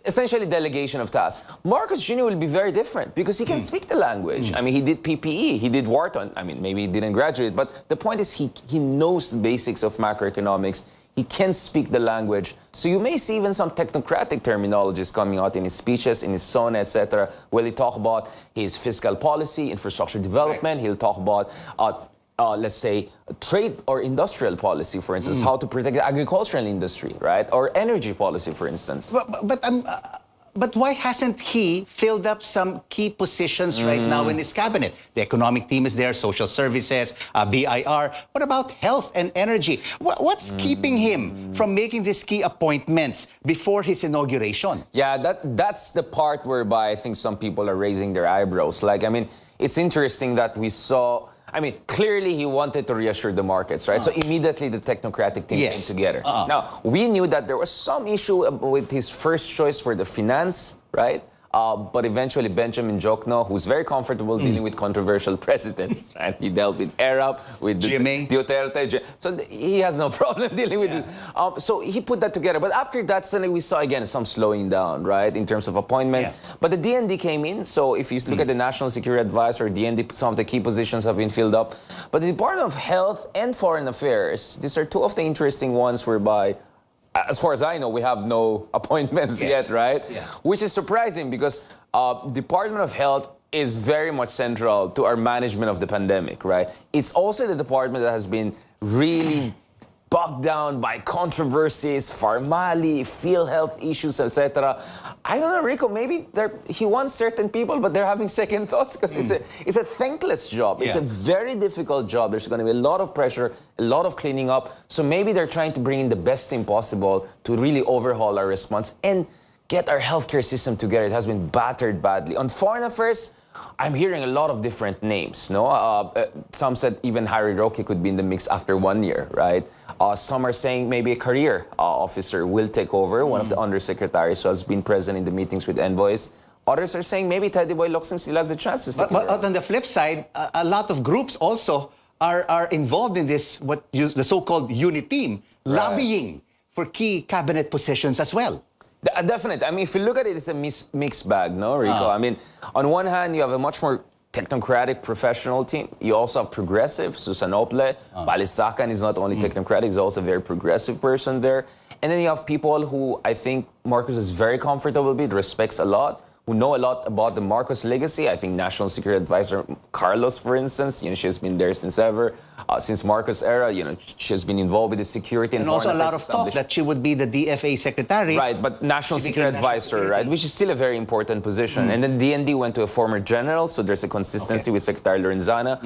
Essentially, delegation of tasks. Marcos Jr. will be very different because he can speak the language. I mean, he did PPE, he did Wharton. I mean, maybe he didn't graduate, but the point is he knows the basics of macroeconomics. He can speak the language. So you may see even some technocratic terminologies coming out in his speeches, in his SONA, etc., where he talk about his fiscal policy, infrastructure development. He'll talk about let's say, trade or industrial policy, for instance, how to protect the agricultural industry, right? Or energy policy, for instance. But why hasn't he filled up some key positions right now in his cabinet? The economic team is there, social services, BIR. What about health and energy? What's keeping him from making these key appointments before his inauguration? Yeah, that's the part whereby I think some people are raising their eyebrows. Like, I mean, it's interesting that we saw... I mean, clearly he wanted to reassure the markets, right? So immediately the technocratic team came together. Now, we knew that there was some issue with his first choice for the finance, right? But eventually Benjamin Jokno, who's very comfortable dealing with controversial presidents, right? He dealt with Arab, with Duterte, so he has no problem dealing with it. So he put that together. But after that, suddenly we saw again some slowing down, right, in terms of appointment. But the DND came in, so if you look at the National Security Advisor, DND, some of the key positions have been filled up. But the Department of Health and Foreign Affairs, these are two of the interesting ones whereby, as far as I know, we have no appointments yet, right? Which is surprising because Department of Health is very much central to our management of the pandemic, right? It's also the department that has been really bogged down by controversies, formali, field health issues, etc. I don't know, Rico, maybe he wants certain people, but they're having second thoughts because it's a thankless job. It's a very difficult job. There's going to be a lot of pressure, a lot of cleaning up. So maybe they're trying to bring in the best team possible to really overhaul our response and get our healthcare system together. It has been battered badly. On foreign affairs, I'm hearing a lot of different names, no? Some said even Harry Roque could be in the mix after 1 year, right? Some are saying maybe a career officer will take over, one of the undersecretaries who has been present in the meetings with envoys. Others are saying maybe Teddy Boy Locsin still has the chance to take over. But on the flip side, a lot of groups also are involved in this, the so-called unit team, lobbying for key cabinet positions as well. Definitely. I mean, if you look at it, it's a mixed bag, no, Rico? I mean, on one hand, you have a much more technocratic professional team. You also have progressive, Susan Ople. Balisacan is not only technocratic, he's also a very progressive person there. And then you have people who I think Marcos is very comfortable with, respects a lot, who know a lot about the Marcos legacy. I think National Security Advisor Carlos, for instance, you know, she's been there since ever, since Marcos era. You know, she's been involved with the security and also a lot of talk that she would be the DFA secretary. Right, but National Security Advisor, right, which is still a very important position. And then DND went to a former general, so there's a consistency with Secretary Lorenzana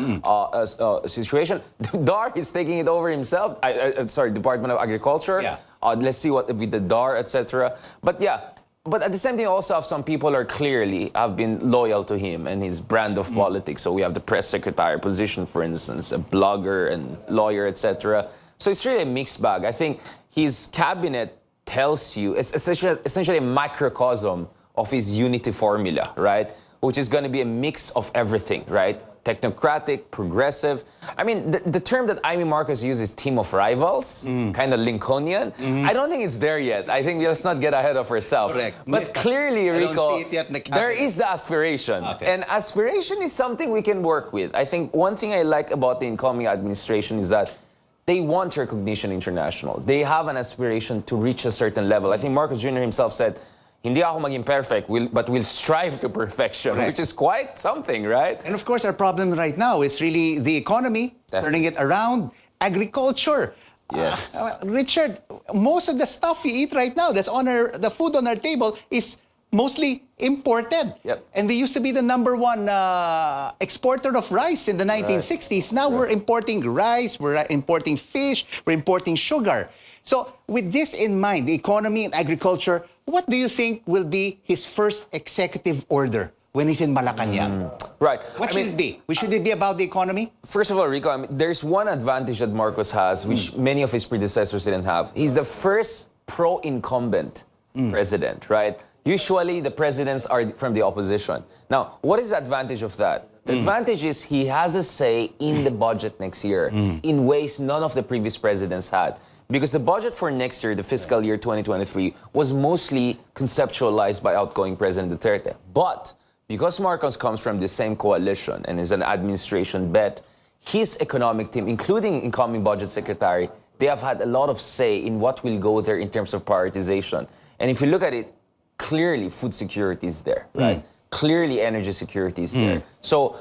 situation. DAR is taking it over himself. Sorry, Department of Agriculture. Let's see what with the DAR, etc. But yeah. But at the same time, you also have some people who have been loyal to him and his brand of politics. So we have the press secretary position, for instance, a blogger and lawyer, etc. So it's really a mixed bag. I think his cabinet tells you, it's essentially a microcosm of his unity formula, right? Which is going to be a mix of everything, right? Technocratic, progressive. I mean, the term that Amy Marcos uses, team of rivals, kind of Lincolnian. I don't think it's there yet. I think let's not get ahead of ourselves. Correct. But clearly, Rico, there is the aspiration. And aspiration is something we can work with. I think one thing I like about the incoming administration is that they want recognition international. They have an aspiration to reach a certain level. I think Marcos Jr. himself said, hindi ako maging perfect, but we'll strive to perfection, Correct. which is quite something, right? And of course, our problem right now is really the economy, turning it around, agriculture. Yes. Richard, most of the stuff we eat right now, that's on the food on our table, is mostly imported. Yep. And we used to be the number one exporter of rice in the 1960s. Now we're importing rice, we're importing fish, we're importing sugar. So with this in mind, the economy and agriculture, what do you think will be his first executive order when he's in Malacanang? Right. What should it be? Should it be about the economy? First of all, Rico, there's one advantage that Marcos has, which many of his predecessors didn't have. He's the first pro-incumbent president, right? Usually, the presidents are from the opposition. Now, what is the advantage of that? The advantage is he has a say in the budget next year in ways none of the previous presidents had. Because the budget for next year, the fiscal year 2023, was mostly conceptualized by outgoing President Duterte. But because Marcos comes from the same coalition and is an administration bet, his economic team, including incoming budget secretary, they have had a lot of say in what will go there in terms of prioritization. And if you look at it, clearly food security is there, right? Clearly energy security is there. So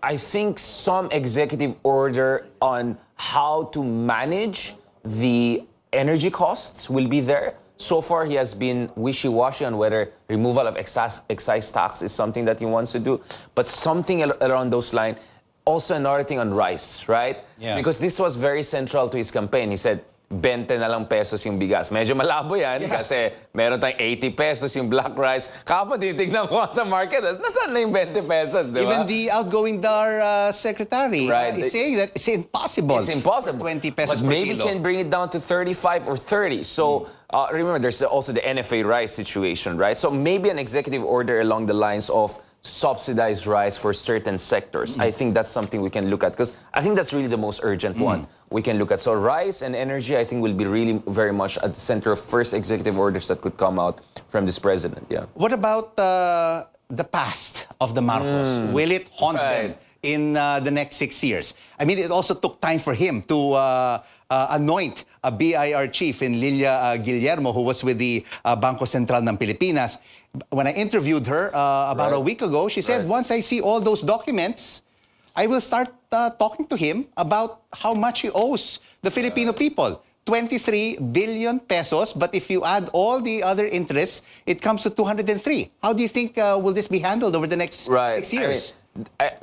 I think some executive order on how to manage the energy costs will be there. So far, he has been wishy-washy on whether removal of excise tax is something that he wants to do. But something around those lines. Also another thing on rice, right? Yeah. Because this was very central to his campaign. He said, 20 na lang pesos yung bigas. Medyo malabo yan kasi meron tayong 80 pesos yung black rice. Kapag titignan ko sa market, nasaan na yung 20 pesos, di ba? Even the outgoing DAR secretary is saying that it's impossible. It's impossible. 20 pesos but per maybe kilo. can bring it down to 35 or 30. So remember, there's also the NFA rice situation, right? So maybe an executive order along the lines of subsidized rice for certain sectors. I think that's something we can look at because I think that's really the most urgent one we can look at. So rice and energy, I think, will be really very much at the center of first executive orders that could come out from this president. Yeah. What about the past of the Marcos? Will it haunt them in the next 6 years? I mean, it also took time for him to anoint a BIR chief in Lilia Guillermo, who was with the Bangko Sentral ng Pilipinas. When I interviewed her about a week ago, she said, once I see all those documents, I will start talking to him about how much he owes the Filipino people. 23 billion pesos, but if you add all the other interests, it comes to 203. How do you think will this be handled over the next 6 years?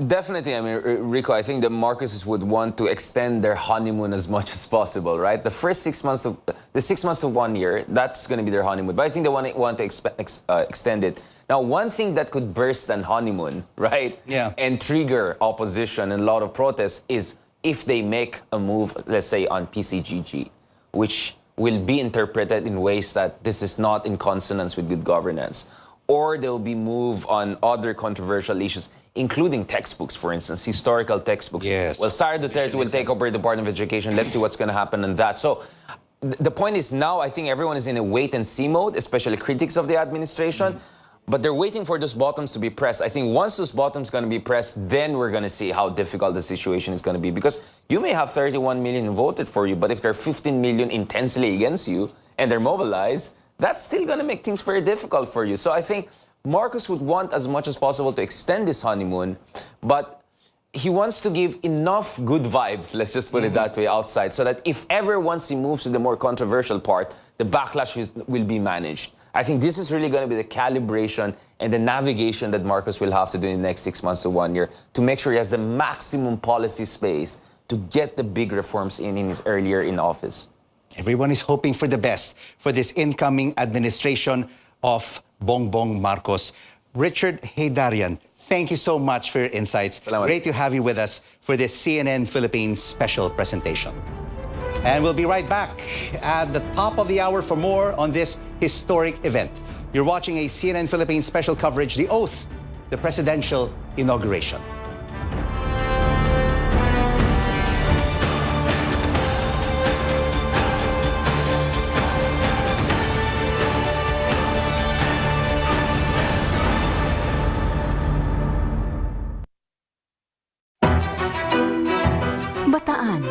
Definitely, I mean, Rico, I think the Marcoses would want to extend their honeymoon as much as possible, right? The first 6 months of, the 6 months of 1 year, that's going to be their honeymoon. But I think they want to extend it. Now, one thing that could burst an honeymoon, right? Yeah. And trigger opposition and a lot of protests is if they make a move, let's say, on PCGG, which will be interpreted in ways that this is not in consonance with good governance. Or there will be move on other controversial issues, including textbooks, for instance, historical textbooks. Yes. Well, Sara Duterte will take over the Department of Education. Let's see what's going to happen on that. So the point is now I think everyone is in a wait-and-see mode, especially critics of the administration. But they're waiting for those buttons to be pressed. I think once those buttons are going to be pressed, then we're going to see how difficult the situation is going to be. Because you may have 31 million who voted for you, but if there are 15 million intensely against you and they're mobilized, that's still going to make things very difficult for you. So I think Marcos would want as much as possible to extend this honeymoon, but he wants to give enough good vibes, let's just put it that way, outside, so that if ever once he moves to the more controversial part, the backlash will be managed. I think this is really going to be the calibration and the navigation that Marcos will have to do in the next 6 months to 1 year to make sure he has the maximum policy space to get the big reforms in his earlier in office. Everyone is hoping for the best for this incoming administration of Bongbong Marcos. Richard Haydarian, thank you so much for your insights. Salamat. Great to have you with us for this CNN Philippines special presentation. And we'll be right back at the top of the hour for more on this historic event. You're watching a CNN Philippines special coverage, The Oath, the Presidential Inauguration. Bataan.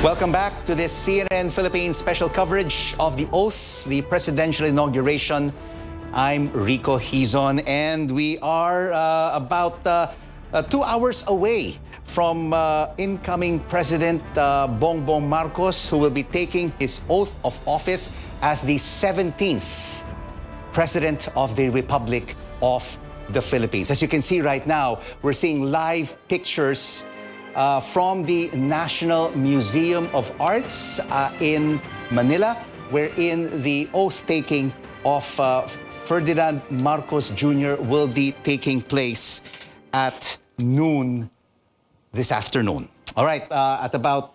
Welcome back to this CNN Philippines special coverage of the oath, the presidential inauguration. I'm Rico Hizon, and we are about 2 hours away from incoming President Bongbong Marcos, who will be taking his oath of office as the 17th President of the Republic of the Philippines. As you can see right now, we're seeing live pictures from the National Museum of Arts in Manila, wherein the oath-taking of Ferdinand Marcos Jr. will be taking place at noon this afternoon. All right,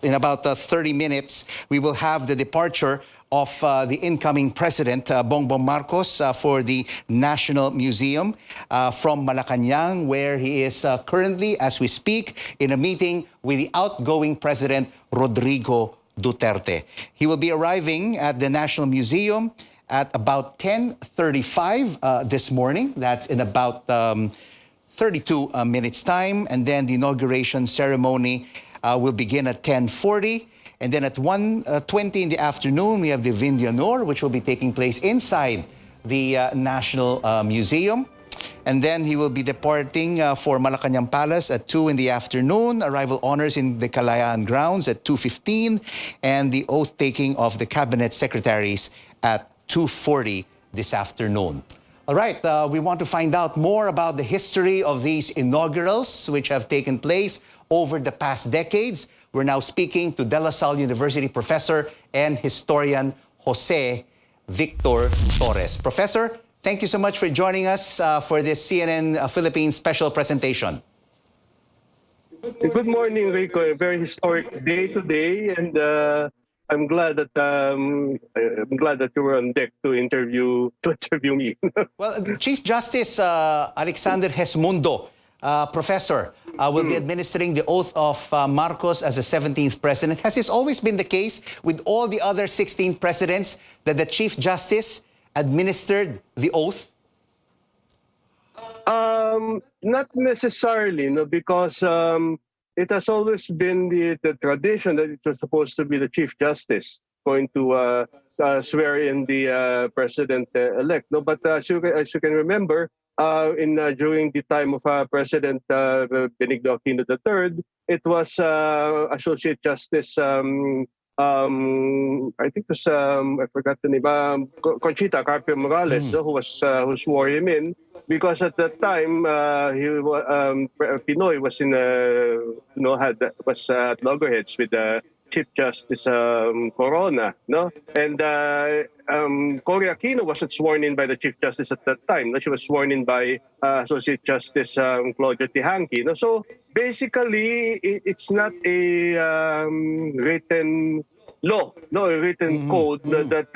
in about 30 minutes, we will have the departure of the incoming President, Bongbong Marcos, for the National Museum from Malaca&ntilde, where he is currently, as we speak, in a meeting with the outgoing President, Rodrigo Duterte. He will be arriving at the National Museum at about 10:35 this morning. That's in about 32 minutes' time. And then the inauguration ceremony will begin at 10:40. And then at 1:20 in the afternoon, we have the Vin de Honor, which will be taking place inside the National Museum. And then he will be departing for Malacañang Palace at 2 in the afternoon, arrival honors in the Kalayaan grounds at 2:15, and the oath-taking of the cabinet secretaries at 2:40 this afternoon. All right, we want to find out more about the history of these inaugurals, which have taken place over the past decades. We're now speaking to De La Salle University professor and historian Jose Victor Torres. Professor, thank you so much for joining us for this CNN Philippines special presentation. Good morning, Rico. A very historic day today, and I'm glad that you were on deck to interview me. Well, Chief Justice Alexander Gesmundo, professor, will be administering the oath of Marcos as the 17th president. Has this always been the case with all the other 16 presidents that the Chief Justice administered the oath? Not necessarily, no, because it has always been the tradition that it was supposed to be the Chief Justice going to swear in the president-elect. No, but as you can remember, during the time of President Benigno Aquino III, it was Associate Justice, I think it was, I forgot the name, Conchita Carpio Morales, who swore him in, because at that time, Pinoy was was at loggerheads with Chief Justice Corona, no? And Cory Aquino wasn't sworn in by the Chief Justice at that time. No? She was sworn in by Associate Justice Claudio Tihanki. No? So basically, it's not a written law, no, a written code that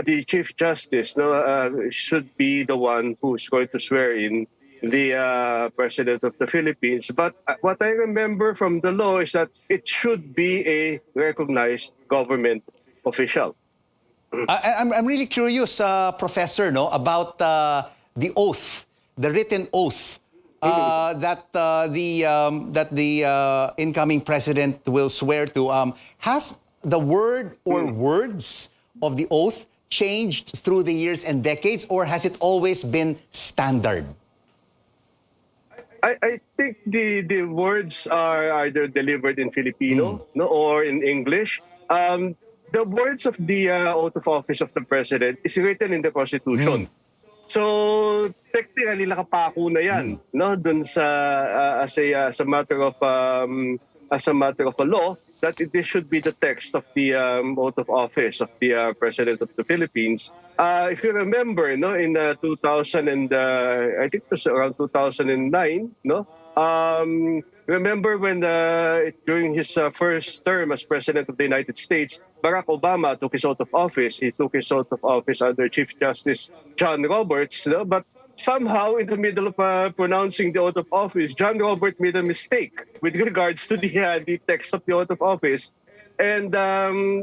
the Chief Justice should be the one who's going to swear in the President of the Philippines. But what I remember from the law is that it should be a recognized government official. I'm really curious, Professor, about the oath, the written oath that the incoming president will swear to. Has the word or words of the oath changed through the years and decades, or has it always been standard? I think the words are either delivered in Filipino or in English. The words of the oath of office of the president is written in the Constitution. So technically nakapako na yan, no, dun sa as a matter of a law, that this should be the text of the oath of office of the President of the Philippines. If you remember, no, in 2000 and I think it was around 2009, no. Remember when during his first term as President of the United States, Barack Obama took his oath of office. He took his oath of office under Chief Justice John Roberts, no? But somehow in the middle of pronouncing the oath of office, John Roberts made a mistake with regards to the text of the oath of office. And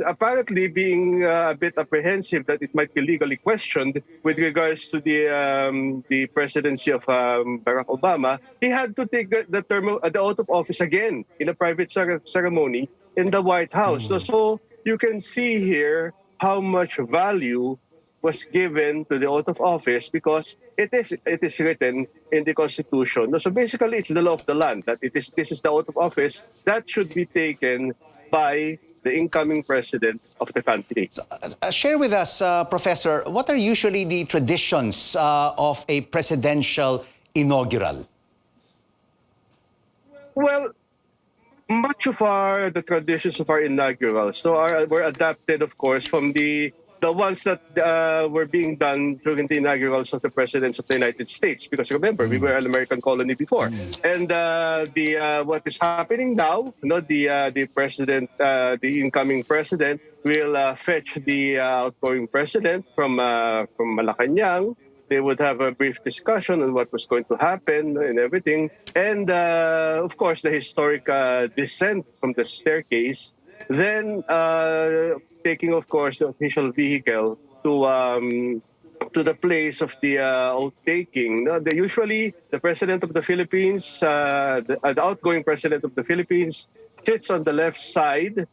apparently being a bit apprehensive that it might be legally questioned with regards to the presidency of Barack Obama, he had to take the oath of office again in a private ceremony in the White House. So you can see here how much value was given to the oath of office because it is written in the Constitution. So basically, it's the law of the land that this is the oath of office that should be taken by the incoming president of the country. Share with us, Professor, what are usually the traditions of a presidential inaugural? Well, much of the traditions of our inaugurals were adapted, of course, from the ones that were being done during the inaugurals of the presidents of the United States. Because remember, we were an American colony before, and what is happening now, the president, the incoming president, will fetch the outgoing president from Malaca&ntilde. They would have a brief discussion on what was going to happen and everything. And, of course, the historic descent from the staircase. Then, taking, of course, the official vehicle to the place of the oath-taking. Usually, the president of the Philippines, the outgoing president of the Philippines, sits on the left side,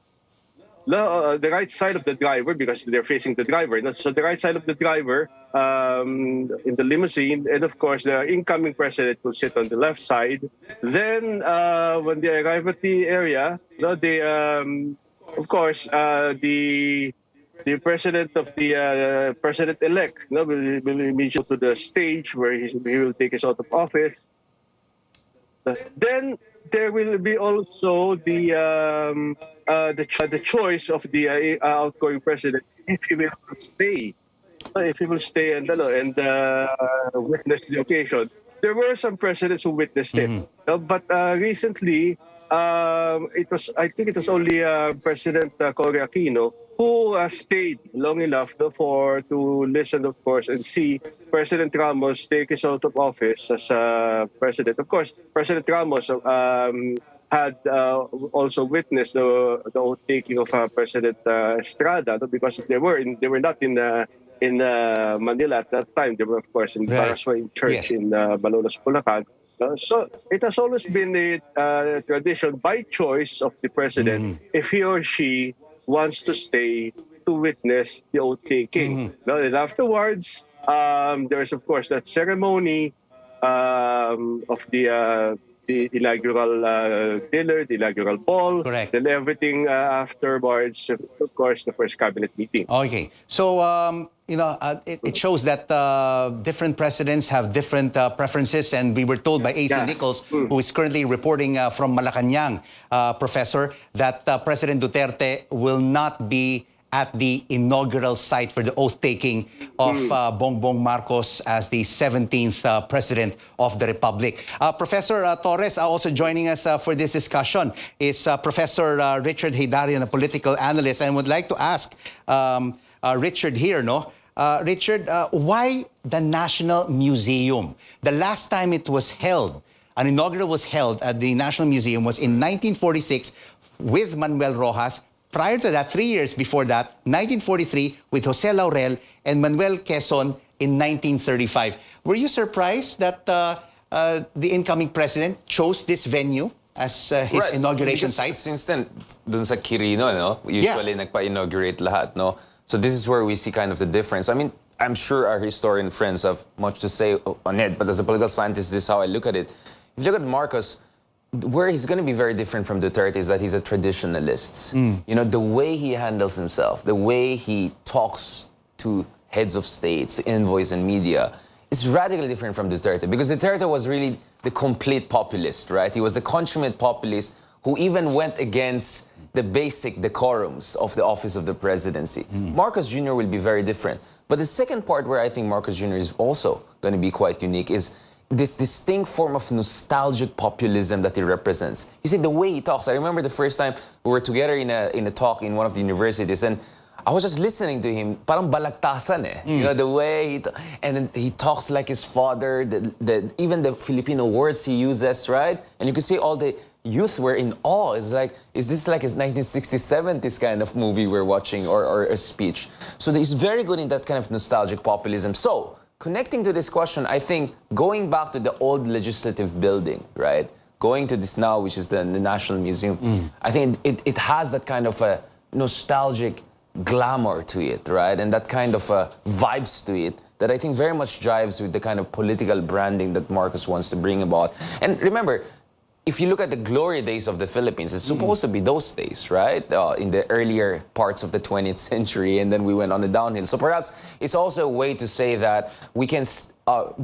the right side of the driver, because they're facing the driver. So the right side of the driver in the limousine, and of course the incoming president will sit on the left side. Then when they arrive at the area, of course the president of the president-elect will immediately to the stage where he will take his oath of office. Then there will be also the choice of the outgoing president if he will stay. If he will stay and witness the occasion. There were some presidents who witnessed it, but recently I think it was only President Cory Aquino who stayed long enough to listen, of course, and see President Ramos take his oath of office as president. Of course, President Ramos had also witnessed the oath taking of President Estrada, because they were not in Manila at that time. They were, of course, in Barasway Church in Malolos, Bulacan. So it has always been a tradition by choice of the president if he or she wants to stay to witness the oath-taking. And afterwards, there's, of course, that ceremony of the inaugural dinner, the inaugural ball, and everything afterwards, of course, the first cabinet meeting. Okay. So, it shows that different presidents have different preferences, and we were told by A.C. Nichols, who is currently reporting from Malacañang, Professor, that President Duterte will not be at the inaugural site for the oath-taking of Bongbong Marcos as the 17th President of the Republic. Professor Torres, also joining us for this discussion is Professor Richard Heydarian, a political analyst, and would like to ask Richard here, Richard, why the National Museum? The last time it was held, an inaugural was held at the National Museum was in 1946 with Manuel Rojas. Prior to that, 3 years before that, 1943, with Jose Laurel and Manuel Quezon in 1935. Were you surprised that the incoming president chose this venue as his inauguration site? Since then, dun sa Quirino, usually nagpa-inaugurate lahat, So this is where we see kind of the difference. I mean, I'm sure our historian friends have much to say on it, but as a political scientist, this is how I look at it. If you look at Marcos, where he's going to be very different from Duterte is that he's a traditionalist. The way he handles himself, the way he talks to heads of states, to envoys and media, is radically different from Duterte. Because Duterte was really the complete populist, right? He was the consummate populist who even went against the basic decorums of the office of the presidency. Marcos Jr. will be very different. But the second part where I think Marcos Jr. is also going to be quite unique is this distinct form of nostalgic populism that he represents. You see, the way he talks. I remember the first time we were together in a talk in one of the universities, and I was just listening to him, parang balagtasan eh. You know, the way and then he talks like his father, even the Filipino words he uses, right? And you can see all the youth were in awe. It's like, is this like a 1967 this kind of movie we're watching or a speech? So he's very good in that kind of nostalgic populism. So, connecting to this question, I think going back to the old legislative building, right? Going to this now, which is the National Museum, I think it has that kind of a nostalgic glamour to it, right? And that kind of vibes to it that I think very much jives with the kind of political branding that Marcos wants to bring about. And remember, if you look at the glory days of the Philippines, it's supposed to be those days, right? In the earlier parts of the 20th century, and then we went on the downhill. So perhaps it's also a way to say that we can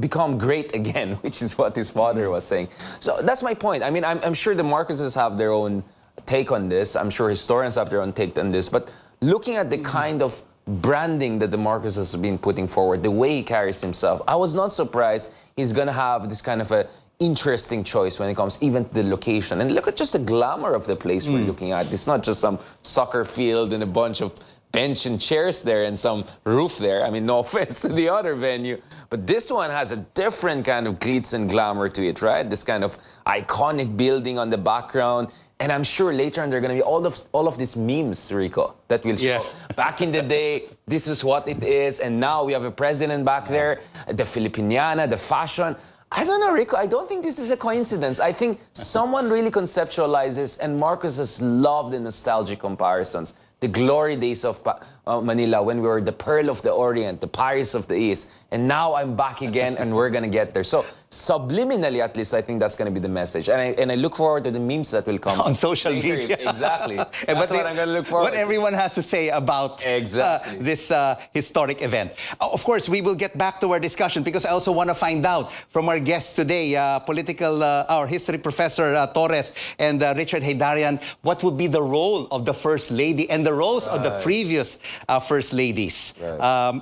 become great again, which is what his father was saying. So that's my point. I mean, I'm sure the Marcoses have their own take on this. I'm sure historians have their own take on this. But looking at the kind of branding that the Marcos has been putting forward, the way he carries himself, I was not surprised he's going to have this kind of a interesting choice when it comes even to the location. And look at just the glamour of the place we're looking at. It's not just some soccer field and a bunch of bench and chairs there and some roof there. I mean, no offense to the other venue, but this one has a different kind of glitz and glamour to it, right? This kind of iconic building on the background. And I'm sure later on there are going to be all of these memes, Rico, that will show. Back in the day, this is what it is. And now we have a president back there, the Filipiniana, the fashion. I don't know, Rico. I don't think this is a coincidence. I think someone really conceptualizes, and Marcos has loved the nostalgic comparisons. The glory days of Manila, when we were the Pearl of the Orient, the Paris of the East. And now I'm back again, and we're going to get there. So subliminally, at least, I think that's going to be the message. And I look forward to the memes that will come. On social media. Exactly. That's what I'm going to look forward to. What everyone has to say about this historic event. Of course, we will get back to our discussion because I also want to find out from our guests today, our history professor Torres and Richard Haydarian, what would be the role of the First Lady and the roles of the previous First Ladies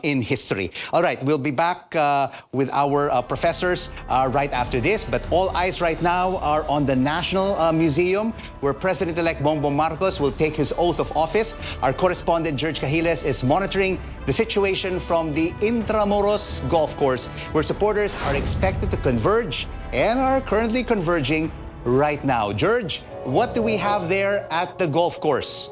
in history. All right, we'll be back with our professors right after this, but all eyes right now are on the National Museum, where President-elect Bongbong Marcos will take his oath of office. Our correspondent, George Cahiles, is monitoring the situation from the Intramuros Golf Course, where supporters are expected to converge and are currently converging right now. George, what do we have there at the golf course?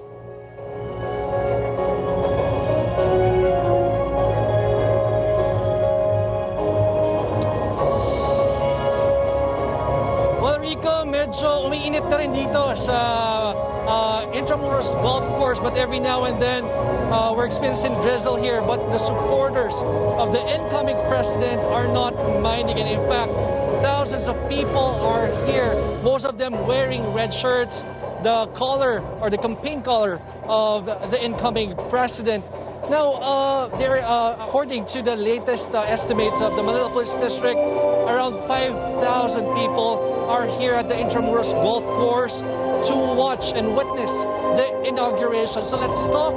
Medyo umiinit na rin dito sa Intramuros Golf Course, but every now and then we're experiencing drizzle here. But the supporters of the incoming president are not minding it. In fact, thousands of people are here, most of them wearing red shirts, the color or the campaign color of the incoming president. Now, according to the latest estimates of the Manila Police District, around 5,000 people are here at the Intramuros Golf Course to watch and witness the inauguration. So let's talk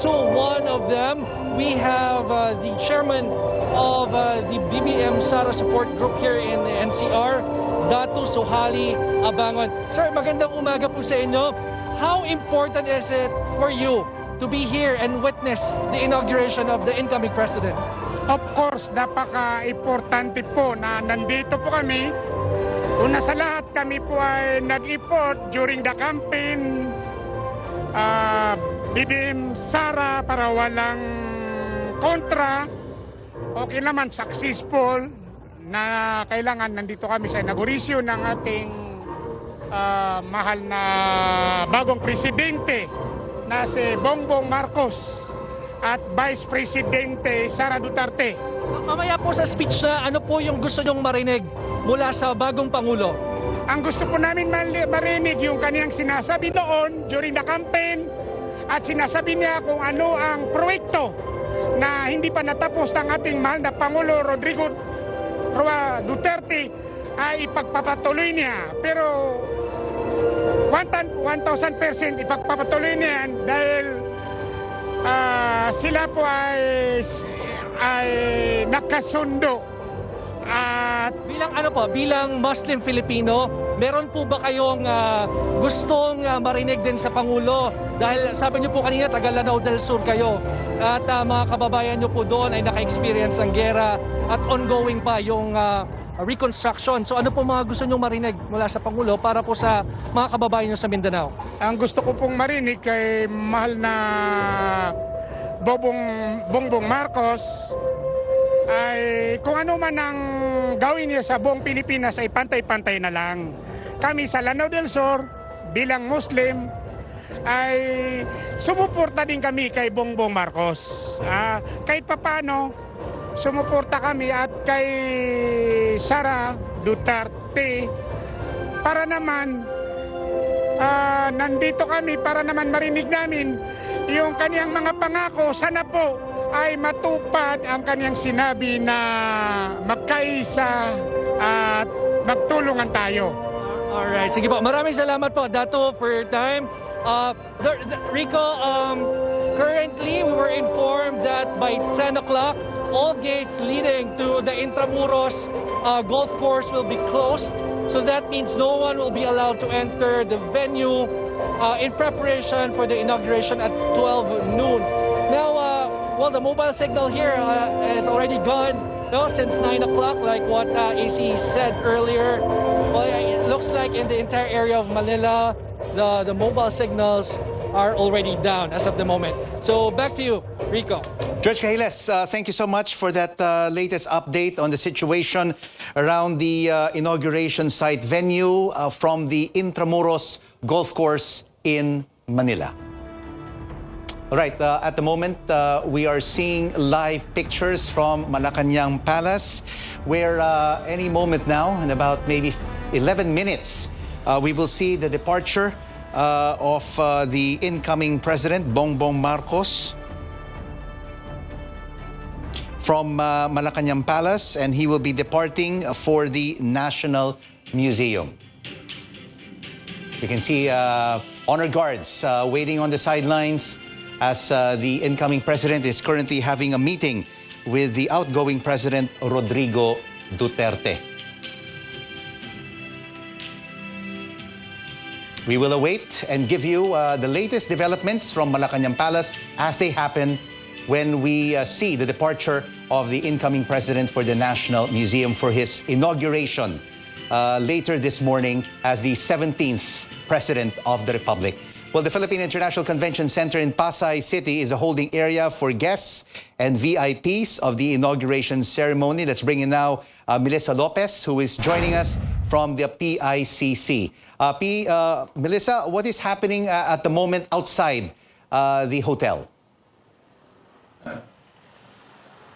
to one of them. We have the chairman of the BBM Sara Support Group here in the NCR, Datu Sohali Abangon. Sir, magandang umaga po sa inyo. How important is it for you to be here and witness the inauguration of the incoming president? Of course, napaka-importante po na nandito po kami. Una sa lahat, kami po ay nag-effort during the campaign, BBM Sara, para walang kontra. Okay naman, successful na kailangan nandito kami sa inauguration ng ating mahal na bagong presidente na si Bongbong Marcos at Vice Presidente Sara Duterte. Mamaya po sa speech na, ano po yung gusto nyong marinig mula sa bagong Pangulo? Ang gusto po namin marinig yung kaniyang sinasabi noon during the campaign at sinasabi niya kung ano ang proyekto na hindi pa natapos ng ating mahal na Pangulo Rodrigo Duterte ay ipagpapatuloy niya. Pero 1,000% ipagpapatuloy niya dahil sila po ay nakasundo. At bilang Muslim Filipino, meron po ba kayong gustong marinig din sa Pangulo. Dahil sabi niyo po kanina, taga Lanao del Sur kayo. At mga kababayan niyo po doon ay naka-experience ng gera at ongoing pa yung reconstruction. So ano po mga gusto niyong marinig mula sa Pangulo para po sa mga kababayan niyo sa Mindanao? Ang gusto ko pong marinig kay mahal na Bongbong Marcos ay kung ano man ang gawin niya sa buong Pilipinas ay pantay-pantay na lang. Kami sa Lanao del Sur bilang Muslim ay sumuporta din kami kay Bongbong Marcos. Kahit papano sumuporta kami at kay Sara Duterte para naman nandito kami para naman marinig namin yung kaniyang mga pangako. Sana po ay matupad ang kaniyang sinabi na magkaisa at magtulungan tayo. Alright, sige po. Maraming salamat po, Datu, for your time. Rico, currently we were informed that by 10 o'clock, all gates leading to the Intramuros golf course will be closed. So that means no one will be allowed to enter the venue in preparation for the inauguration at 12 noon. Now, well, the mobile signal here is already gone since 9 o'clock, like what AC said earlier. Well, it looks like in the entire area of Manila, the mobile signals are already down as of the moment. So back to you, Rico. George Cahiles, thank you so much for that latest update on the situation around the inauguration site venue from the Intramuros Golf Course in Manila. All right, at the moment, we are seeing live pictures from Malaca&ntilde Palace, where any moment now, in about maybe 11 minutes, we will see the departure of the incoming President, Bongbong Marcos, from Malaca&ntilde Palace, and he will be departing for the National Museum. You can see honor guards waiting on the sidelines as the incoming president is currently having a meeting with the outgoing President, Rodrigo Duterte. We will await and give you the latest developments from Malaca&ntilde Palace as they happen when we see the departure of the incoming president for the National Museum for his inauguration later this morning as the 17th President of the Republic. Well, the Philippine International Convention Center in Pasay City is a holding area for guests and VIPs of the inauguration ceremony. Let's bring in now Melissa Lopez, who is joining us from the PICC. Melissa, what is happening at the moment outside the hotel?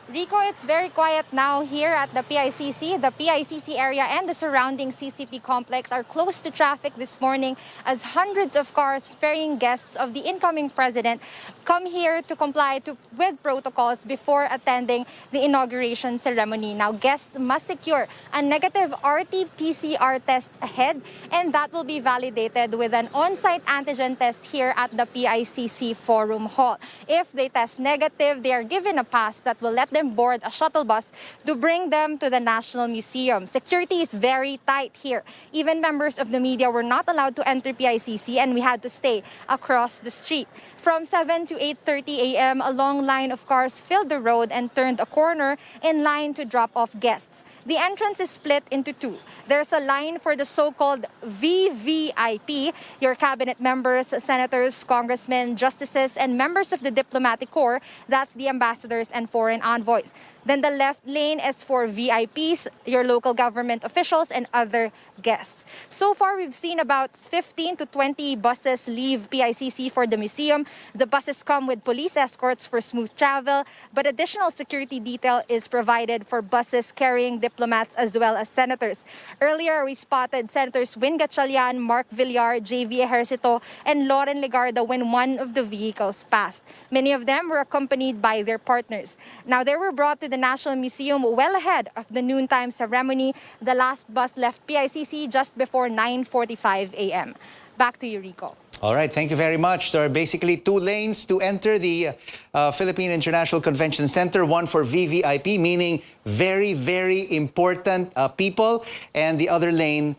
Rico, it's very quiet now here at the PICC. The PICC area and the surrounding CCP complex are closed to traffic this morning as hundreds of cars ferrying guests of the incoming president come here to comply with protocols before attending the inauguration ceremony. Now, guests must secure a negative RT-PCR test ahead, and that will be validated with an on-site antigen test here at the PICC Forum Hall. If they test negative, they are given a pass that will let them board a shuttle bus to bring them to the National Museum. Security is very tight here. Even members of the media were not allowed to enter PICC, and we had to stay across the street. From 7 to 8:30 a.m., a long line of cars filled the road and turned a corner in line to drop off guests. The entrance is split into two. There's a line for the so-called VVIP, your cabinet members, senators, congressmen, justices, and members of the diplomatic corps. That's the ambassadors and foreign envoys. Then the left lane is for VIPs, your local government officials, and other guests. So far, we've seen about 15 to 20 buses leave PICC for the museum. The buses come with police escorts for smooth travel, but additional security detail is provided for buses carrying diplomats as well as senators. Earlier, we spotted Senators Win Gatchalian, Mark Villar, JV Ejercito, and Loren Legarda when one of the vehicles passed. Many of them were accompanied by their partners. Now, they were brought to the National Museum well ahead of the noontime ceremony. The last bus left PICC just before 9:45 a.m. Back to you, Rico. All right, thank you very much. There are basically two lanes to enter the Philippine International Convention Center. One for VVIP, meaning very, very important people. And the other lane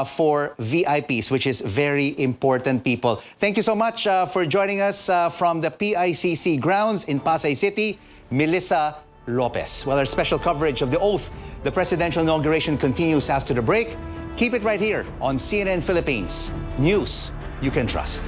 for VIPs, which is very important, people. Thank you so much for joining us from the PICC grounds in Pasay City, Melissa Lopez. Well, our special coverage of the oath, the presidential inauguration, continues after the break. Keep it right here on CNN Philippines. News you can trust.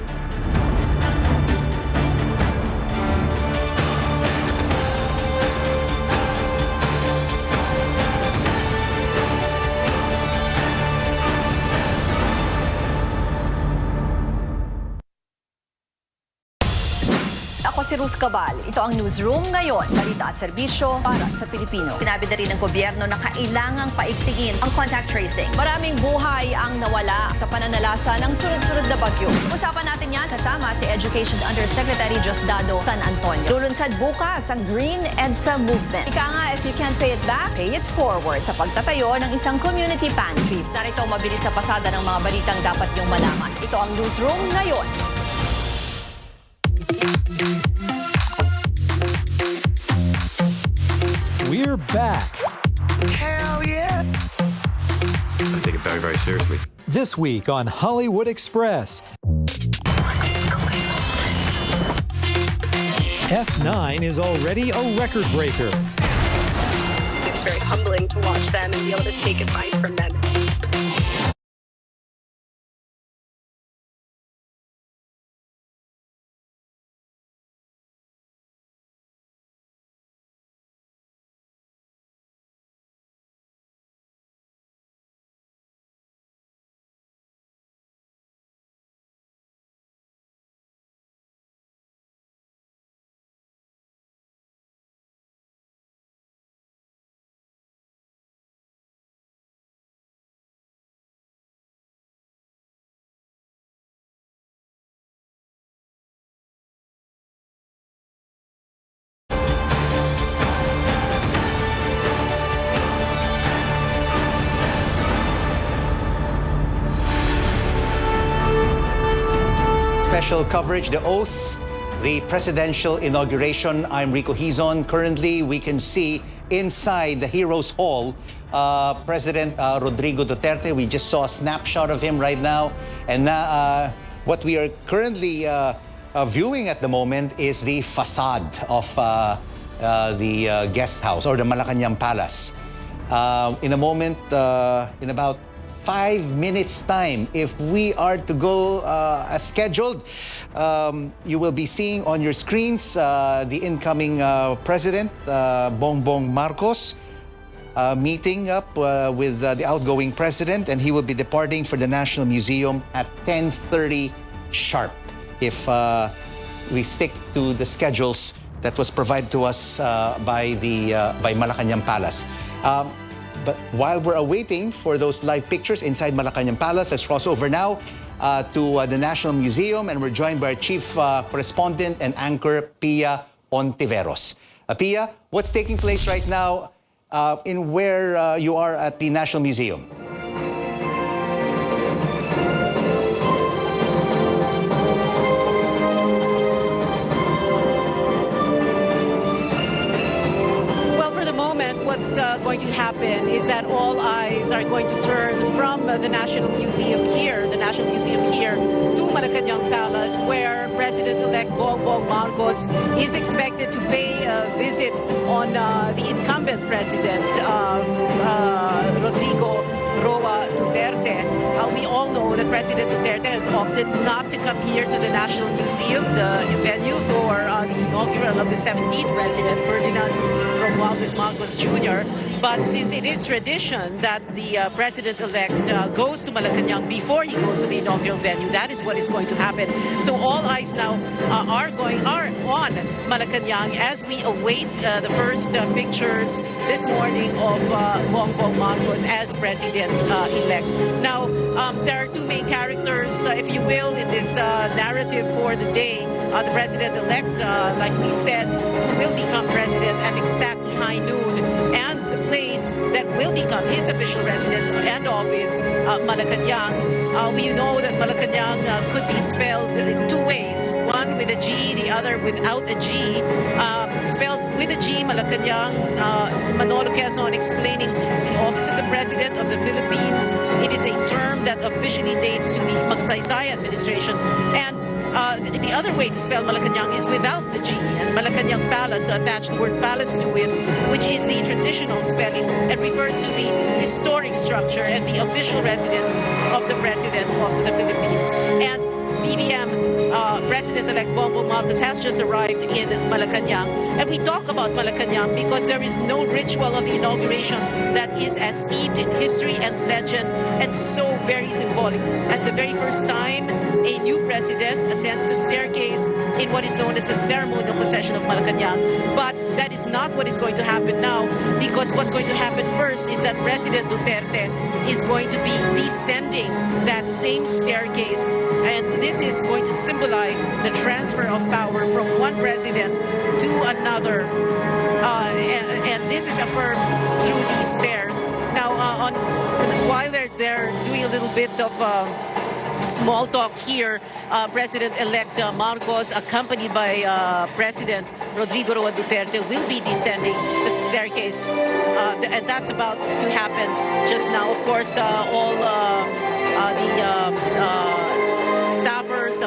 Ako si Ruth Cabal. Ito ang Newsroom ngayon. Balita at serbisyo para sa Pilipino. Sinabi na rin ng gobyerno na kailangang paigtingin ang contact tracing. Maraming buhay ang nawala sa pananalasa ng sunod-sunod na bagyo. Usapan natin yan kasama si Education Undersecretary Diosdado San Antonio. Lulunsad bukas ang Green EDSA Movement. Ika nga, if you can't pay it back, pay it forward sa pagtatayo ng isang community pantry. Narito mabilis sa pasada ng mga balitang dapat niyong malaman. Ito ang Newsroom ngayon. We're back. Hell yeah! I take it very, very seriously. This week on Hollywood Express. F9 is already a record breaker. It's very humbling to watch them and be able to take advice from them. Special coverage, the oath, the presidential inauguration. I'm Rico Hizon. Currently, we can see inside the Heroes Hall, President Rodrigo Duterte. We just saw a snapshot of him right now. And what we are currently viewing at the moment is the facade of the guest house or the Malaca&ntilde Palace. In a moment, in about 5 minutes time, if we are to go as scheduled, you will be seeing on your screens the incoming President, Bongbong Marcos, meeting up with the outgoing President, and he will be departing for the National Museum at 10:30 sharp. If we stick to the schedules that was provided to us by Malaca&ntilde Palace. But while we're awaiting for those live pictures inside Malaca&ntilde Palace, let's cross over now to the National Museum, and we're joined by our chief correspondent and anchor, Pia Hontiveros. Pia, what's taking place right now in where you are at the National Museum? What's going to happen is that all eyes are going to turn from the National Museum here, to Malaca&ntilde Palace, where President-elect Bongbong Marcos is expected to pay a visit on the incumbent president, Rodrigo Roa Duterte. We all know that President Duterte has opted not to come here to the National Museum, the venue for the inaugural of the 17th President, Ferdinand Marcos Jr. But since it is tradition that the President-elect goes to Malaca&ntilde before he goes to the inaugural venue, that is what is going to happen. So all eyes now are on Malaca&ntilde as we await the first pictures this morning of Bongbong Marcos as President-elect. Now, there are two main characters, if you will, in this narrative for the day. The President-elect, like we said, who will become president at exactly high noon, and the place that will become his official residence and office, Malaca&ntilde. We know that Malaca&ntilde could be spelled in two ways, one with a G, the other without a G. Spelled with a G, Malaca&ntilde, Manolo Quezon explaining the office of the President of the Philippines. It is a term that officially dates to the Magsaysay administration. And the other way to spell Malaca&ntilde is without the G, and Malaca&ntilde Palace, to attach the word palace to it, which is the traditional spelling and refers to the historic structure and the official residence of the President of the Philippines. And BBM President-elect Bongbong Marcos has just arrived in Malaca&ntilde. And we talk about Malaca&ntilde because there is no ritual of the inauguration that is as steeped in history and legend and so very symbolic as the very first time a new president ascends the staircase in what is known as the ceremonial procession of Malaca&ntilde. But that is not what is going to happen now, because what's going to happen first is that President Duterte is going to be descending that same staircase, and this is going to symbolize the transfer of power from one president to another, and this is affirmed through these stairs. Now, while they're doing a little bit of small talk here, President-elect Marcos, accompanied by President Rodrigo Duterte, will be descending the staircase, and that's about to happen just now. Of course, all the staffers,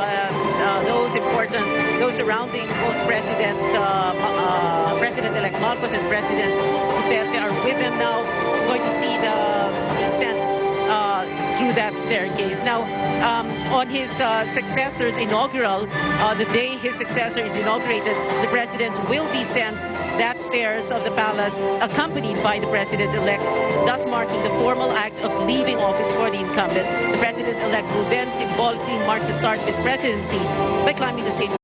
those surrounding both President-elect Marcos and President Duterte are with them now. We're going to see the descent through that staircase. Now, on his successor's inaugural, the day his successor is inaugurated, the President will descend that stairs of the palace, accompanied by the President-elect, thus marking the formal act of leaving office for the incumbent. The President-elect will then symbolically mark the start of his presidency by climbing the same